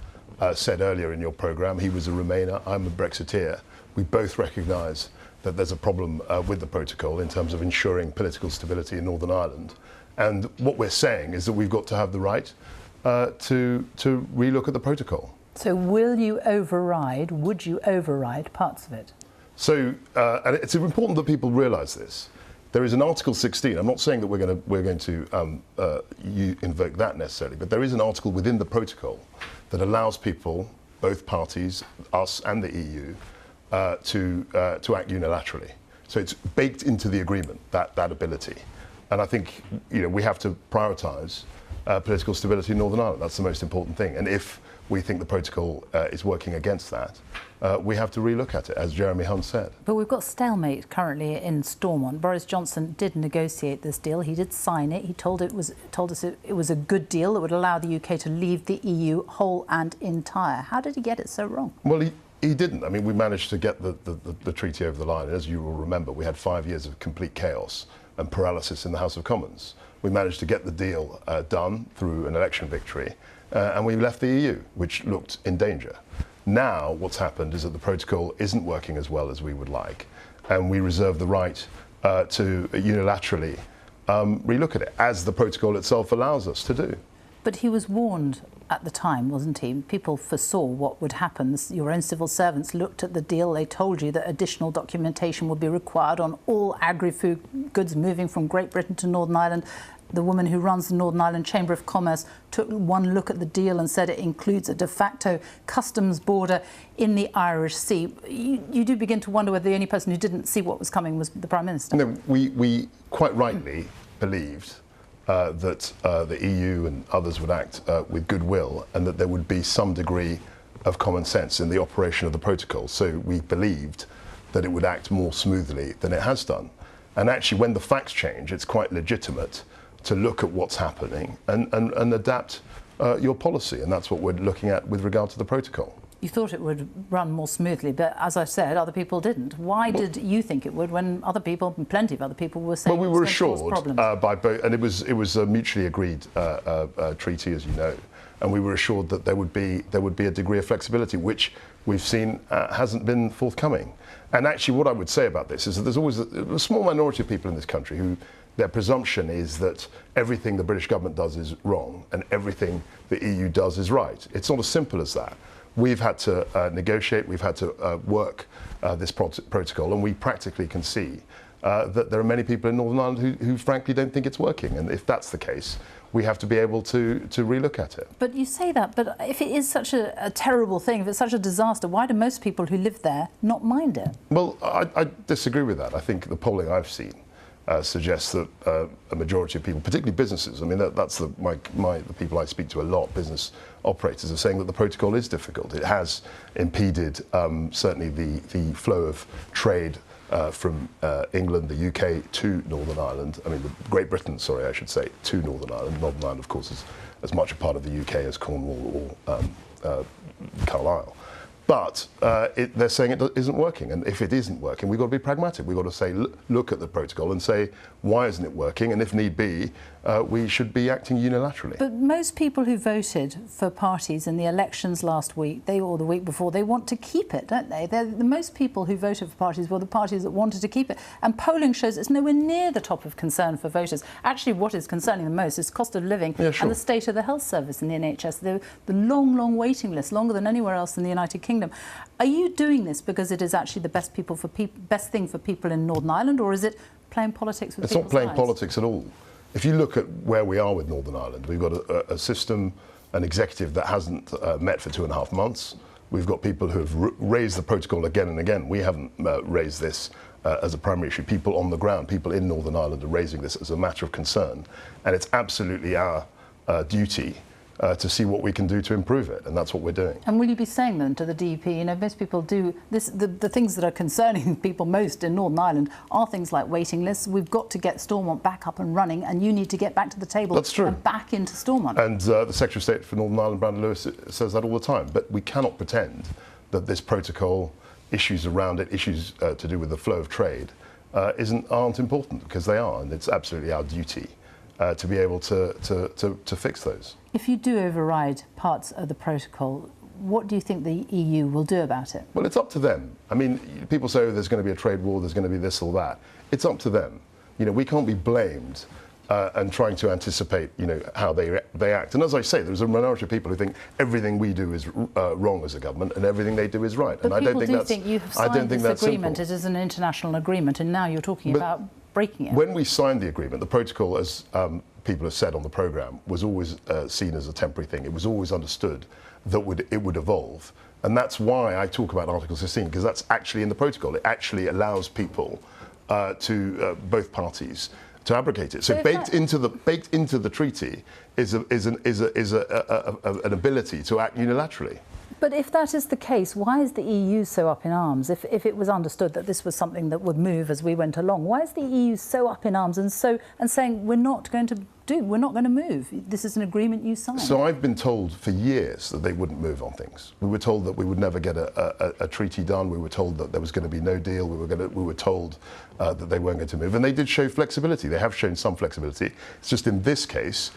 J: said earlier in your programme, he was a Remainer, I'm a Brexiteer. We both recognise that there's a problem with the protocol in terms of ensuring political stability in Northern Ireland. And what we're saying is that we've got to have the right to relook at the protocol.
A: So would you override parts of it?
J: So, and it's important that people realise this. There is an Article 16. I'm not saying that we're going to invoke that necessarily, but there is an article within the protocol that allows people, both parties, us and the EU, to act unilaterally. So it's baked into the agreement, that ability. And I think we have to prioritise political stability in Northern Ireland. That's the most important thing. And if we think the protocol is working against that, we have to relook at it, as Jeremy Hunt said.
A: But we've got stalemate currently in Stormont. Boris Johnson did negotiate this deal. He did sign it. He told us it was a good deal that would allow the UK to leave the EU whole and entire. How did he get it so wrong?
J: Well, he didn't. I mean, we managed to get the treaty over the line. As you will remember, we had 5 years of complete chaos and paralysis in the House of Commons. We managed to get the deal done through an election victory, and we left the EU, which looked in danger. Now, what's happened is that the protocol isn't working as well as we would like, and we reserve the right to unilaterally relook at it, as the protocol itself allows us to do.
A: But he was warned at the time, wasn't he? People foresaw what would happen. Your own civil servants looked at the deal. They told you that additional documentation would be required on all agri-food goods moving from Great Britain to Northern Ireland. The woman who runs the Northern Ireland Chamber of Commerce took one look at the deal and said it includes a de facto customs border in the Irish Sea. You do begin to wonder whether the only person who didn't see what was coming was the Prime Minister.
J: No, we quite rightly believed that the EU and others would act with goodwill, and that there would be some degree of common sense in the operation of the protocol. So we believed that it would act more smoothly than it has done. And actually, when the facts change, it's quite legitimate to look at what's happening and adapt your policy. And that's what we're looking at with regard to the protocol.
A: You thought it would run more smoothly, but as I said, other people didn't. Why did you think it would when other people, plenty of other people, were saying?
J: Well, we were assured by both, and it was a mutually agreed treaty, as you know, and we were assured that there would be a degree of flexibility, which we've seen hasn't been forthcoming. And actually, what I would say about this is that there's always a small minority of people in this country who their presumption is that everything the British government does is wrong and everything the EU does is right. It's not as simple as that. We've had to negotiate, we've had to work this protocol, and we practically can see that there are many people in Northern Ireland who frankly don't think it's working. And if that's the case, we have to be able to relook at it.
A: But you say that, but if it is such a terrible thing, if it's such a disaster, why do most people who live there not mind it?
J: Well, I disagree with that. I think the polling I've seen suggests that a majority of people, particularly businesses, I mean, that's the people I speak to a lot, business operators, are saying that the protocol is difficult. It has impeded certainly the flow of trade from England, the UK to Northern Ireland. I mean, Great Britain, sorry, I should say, to Northern Ireland. Northern Ireland, of course, is as much a part of the UK as Cornwall or Carlisle. But they're saying it isn't working, and if it isn't working, we've got to be pragmatic. We've got to say, look at the protocol and say, why isn't it working? And if need be, we should be acting unilaterally.
A: But most people who voted for parties in the elections last week, or the week before, they want to keep it, don't they? The most people who voted for parties were the parties that wanted to keep it. And polling shows it's nowhere near the top of concern for voters. Actually, what is concerning them most is cost of living and the state of the health service in the NHS. The long, long waiting list, longer than anywhere else in the United Kingdom. Are you doing this because it is actually the best thing for people in Northern Ireland, or is it playing politics with people's lives?
J: It's not playing politics at all. If you look at where we are with Northern Ireland, we've got a system, an executive that hasn't met for 2.5 months. We've got people who have raised the protocol again and again. We haven't raised this as a primary issue. People on the ground, people in Northern Ireland are raising this as a matter of concern. And it's absolutely our duty to see what we can do to improve it, and that's what we're doing.
A: And will you be saying then to the DUP, you know, most people do this, the things that are concerning people most in Northern Ireland are things like waiting lists. We've got to get Stormont back up and running, and you need to get back to the table.
J: That's true.
A: And back into Stormont.
J: And the Secretary of State for Northern Ireland, Brandon Lewis, says that all the time. But we cannot pretend that this protocol, issues around it, issues to do with the flow of trade, aren't important, because they are, and it's absolutely our duty to be able to fix those.
A: If you do override parts of the protocol, what do you think the EU will do about it?
J: Well, it's up to them. I mean, people say, oh, there's going to be a trade war, there's going to be this or that. It's up to them. You know, we can't be blamed and trying to anticipate, you know, how they act. And as I say, there's a minority of people who think everything we do is wrong as a government and everything they do is right.
A: But
J: and
A: people think you have signed this agreement. It is an international agreement, and now you're talking about breaking it.
J: When we signed the agreement, the protocol, as people have said on the programme, was always seen as a temporary thing. It was always understood that it would evolve. And that's why I talk about Article 16, because that's actually in the protocol. It actually allows people to both parties to abrogate it. So baked into the treaty is an ability to act unilaterally.
A: But if that is the case, why is the EU so up in arms? If it was understood that this was something that would move as we went along, why is the EU so up in arms and saying we're not going to move? This is an agreement you signed.
J: So I've been told for years that they wouldn't move on things. We were told that we would never get a treaty done. We were told that there was going to be no deal. We were told that they weren't going to move, and they did show flexibility. They have shown some flexibility. It's just in this case,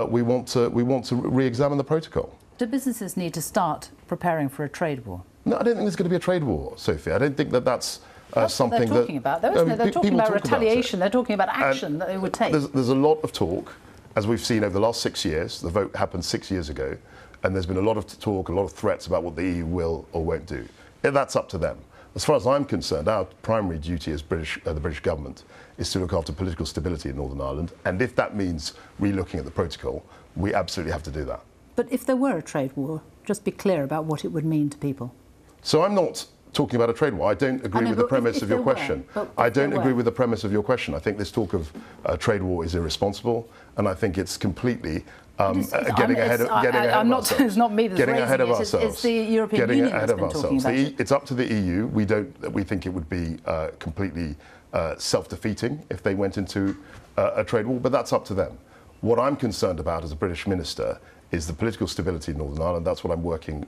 J: we want to re-examine the protocol.
A: Do businesses need to start preparing for a trade war?
J: No, I don't think there's going to be a trade war, Sophie. I don't think that's something
A: what they're talking about, though, isn't it? They're talking about retaliation. They're talking about action that they would take.
J: There's a lot of talk, as we've seen over the last 6 years. The vote happened 6 years ago, and there's been a lot of talk, a lot of threats about what the EU will or won't do. That's up to them. As far as I'm concerned, our primary duty as the British government is to look after political stability in Northern Ireland, and if that means re-looking at the protocol, we absolutely have to do that.
A: But if there were a trade war, just be clear about what it would mean to people.
J: So I'm not talking about a trade war. I don't agree with the premise of your question. I don't agree with the premise of your question. I think this talk of trade war is irresponsible, and I think it's completely getting ahead of ourselves.
A: It's not me that's
J: getting
A: raising
J: ahead of
A: it.
J: ourselves.
A: It's the European
J: getting
A: Union
J: ahead
A: that's
J: of
A: been talking
J: ourselves.
A: about it.
J: It's up to the EU. We think it would be completely self-defeating if they went into a trade war, but that's up to them. What I'm concerned about as a British minister is the political stability in Northern Ireland. That's what I'm working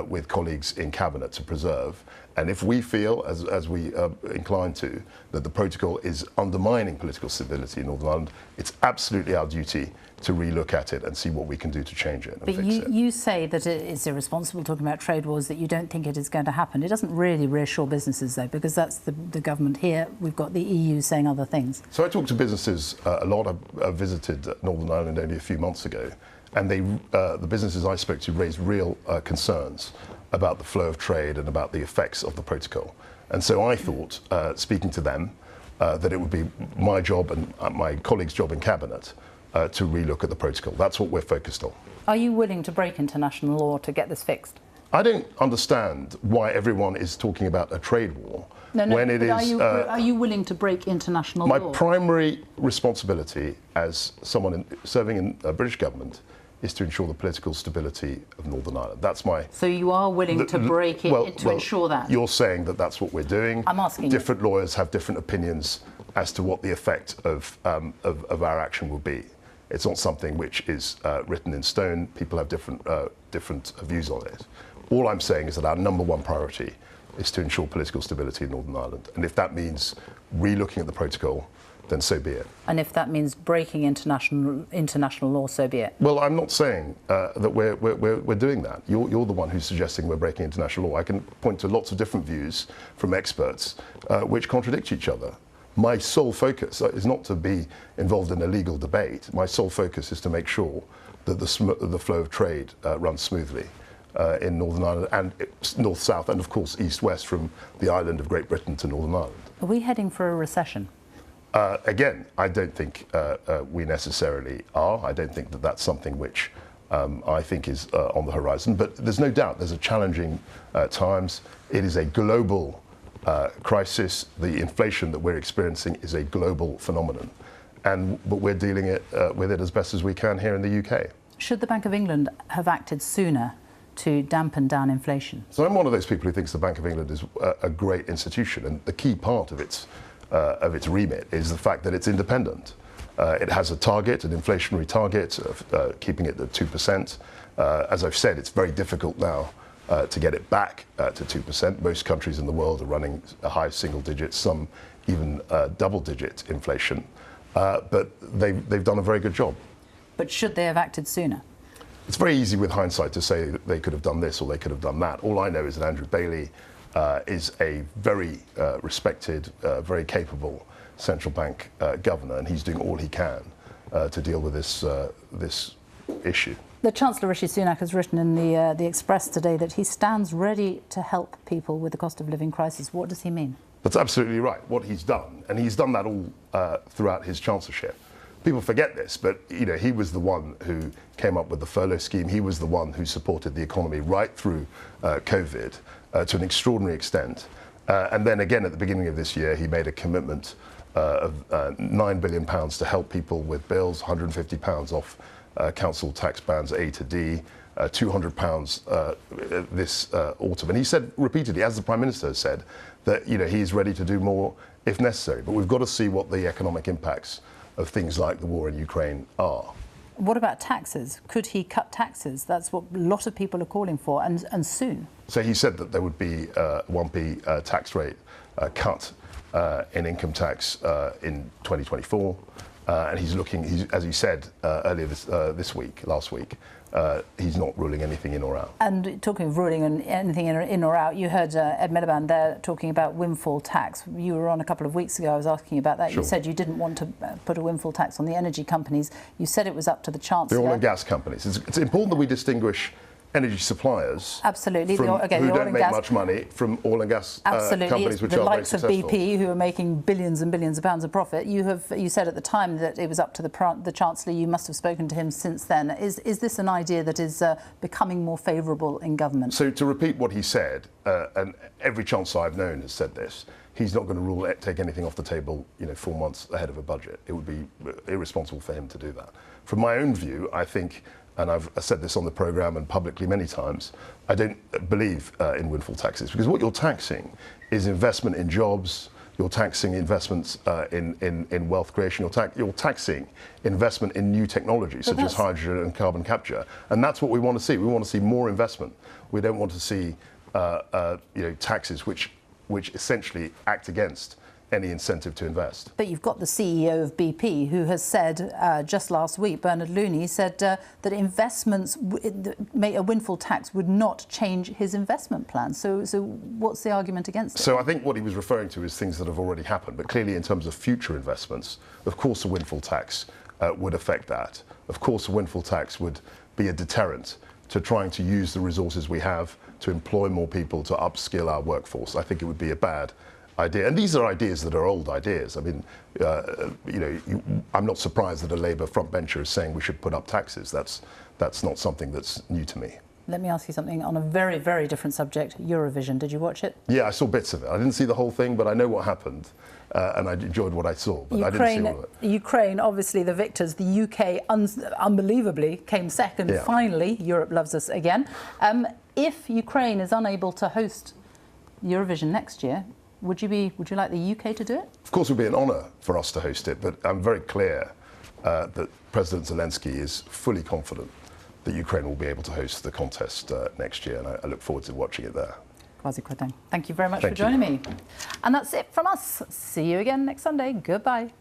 J: with colleagues in Cabinet to preserve. And if we feel, as we are inclined to, that the protocol is undermining political stability in Northern Ireland, it's absolutely our duty to re-look at it and see what we can do to change it and fix it.
A: But you say that it's irresponsible talking about trade wars, that you don't think it is going to happen. It doesn't really reassure businesses, though, because that's the government here. We've got the EU saying other things.
J: So I talk to businesses a lot. I visited Northern Ireland only a few months ago, and the businesses I spoke to raised real concerns about the flow of trade and about the effects of the protocol. And so I thought, speaking to them, that it would be my job and my colleagues' job in Cabinet to relook at the protocol. That's what we're focused on.
A: Are you willing to break international law to get this fixed?
J: I don't understand why everyone is talking about a trade war.
A: When it is, are you willing to break international law?
J: My primary responsibility as someone serving in a British government is to ensure the political stability of Northern Ireland. That's my...
A: So you are willing to break it to ensure that?
J: You're saying that that's what we're doing.
A: I'm asking
J: Different lawyers have different opinions as to what the effect of our action will be. It's not something which is written in stone. People have different views on it. All I'm saying is that our number one priority is to ensure political stability in Northern Ireland. And if that means re-looking at the protocol, then so be it.
A: And if that means breaking international law, so be it.
J: Well, I'm not saying that we're doing that. You're the one who's suggesting we're breaking international law. I can point to lots of different views from experts which contradict each other. My sole focus is not to be involved in a legal debate. My sole focus is to make sure that the flow of trade runs smoothly in Northern Ireland and north-south and, of course, east-west from the island of Great Britain to Northern Ireland.
A: Are we heading for a recession?
J: Again, I don't think we necessarily are. I don't think that that's something which I think is on the horizon. But there's no doubt there's a challenging times. It is a global crisis. The inflation that we're experiencing is a global phenomenon. But we're dealing with it as best as we can here in the UK.
A: Should the Bank of England have acted sooner to dampen down inflation?
J: So I'm one of those people who thinks the Bank of England is a great institution, and the key part of its remit is the fact that it's independent. It has a target, an inflationary target of keeping it at 2%. As I've said, it's very difficult now to get it back to 2%. Most countries in the world are running a high single digits, some even double-digit inflation. But they've done a very good job.
A: But should they have acted sooner?
J: It's very easy with hindsight to say that they could have done this or they could have done that. All I know is that Andrew Bailey is a very respected, very capable central bank governor, and he's doing all he can to deal with this issue.
A: The Chancellor Rishi Sunak has written in the Express today that he stands ready to help people with the cost of living crisis. What does he mean?
J: That's absolutely right, what he's done. And he's done that all throughout his chancellorship. People forget this, but he was the one who came up with the furlough scheme. He was the one who supported the economy right through COVID to an extraordinary extent. And then again, at the beginning of this year, he made a commitment of £9 billion to help people with bills, £150 off council tax bands A to D, £200 this autumn. And he said repeatedly, as the Prime Minister has said, that he is ready to do more if necessary. But we've got to see what the economic impacts of things like the war in Ukraine are.
A: What about taxes? Could he cut taxes? That's what a lot of people are calling for, and soon.
J: So he said that there would be a 1p tax rate cut in income tax in 2024. And he's looking, as he said earlier last week, he's not ruling anything in or out.
A: And talking of ruling anything in or out, you heard Ed Miliband there talking about windfall tax. You were on a couple of weeks ago, I was asking about that. Sure. You said you didn't want to put a windfall tax on the energy companies. You said it was up to the Chancellor.
J: The oil and gas companies. It's important that we distinguish energy suppliers
A: absolutely
J: who don't make much money from oil and gas companies which
A: the
J: are very
A: likes of
J: successful.
A: BP who are making billions and billions of pounds of profit. You said at the time that it was up to the Chancellor. You must have spoken to him since then. Is this an idea that is becoming more favourable in government?
J: So to repeat what he said, and every Chancellor I've known has said this, he's not going to take anything off the table 4 months ahead of a budget. It would be irresponsible for him to do that. From my own view, I think, and I've said this on the programme and publicly many times, I don't believe in windfall taxes, because what you're taxing is investment in jobs, you're taxing investments in wealth creation, you're taxing investment in new technologies such as hydrogen and carbon capture. And that's what we want to see. We want to see more investment. We don't want to see taxes which essentially act against any incentive to invest.
A: But you've got the CEO of BP who has said just last week, Bernard Looney, said that investments, a windfall tax would not change his investment plan. So what's the argument against it?
J: So I think what he was referring to is things that have already happened. But clearly in terms of future investments, of course a windfall tax would affect that. Of course a windfall tax would be a deterrent to trying to use the resources we have to employ more people, to upskill our workforce. I think it would be a bad idea. And these are ideas that are old ideas. I mean, I'm not surprised that a Labour frontbencher is saying we should put up taxes. That's not something that's new to me.
A: Let me ask you something on a very, very different subject, Eurovision. Did you watch it?
J: Yeah, I saw bits of it. I didn't see the whole thing, but I know what happened. And I enjoyed what I saw, but I didn't see all of it.
A: Ukraine, obviously the victors. The UK, unbelievably, came second. Yeah. Finally, Europe loves us again. If Ukraine is unable to host Eurovision next year, would you like the UK to do it?
J: Of course, it would be an honour for us to host it, but I'm very clear that President Zelensky is fully confident that Ukraine will be able to host the contest next year, and I look forward to watching it there.
A: Kwasi Kwarteng, thank you very much for joining me. And that's it from us. See you again next Sunday. Goodbye.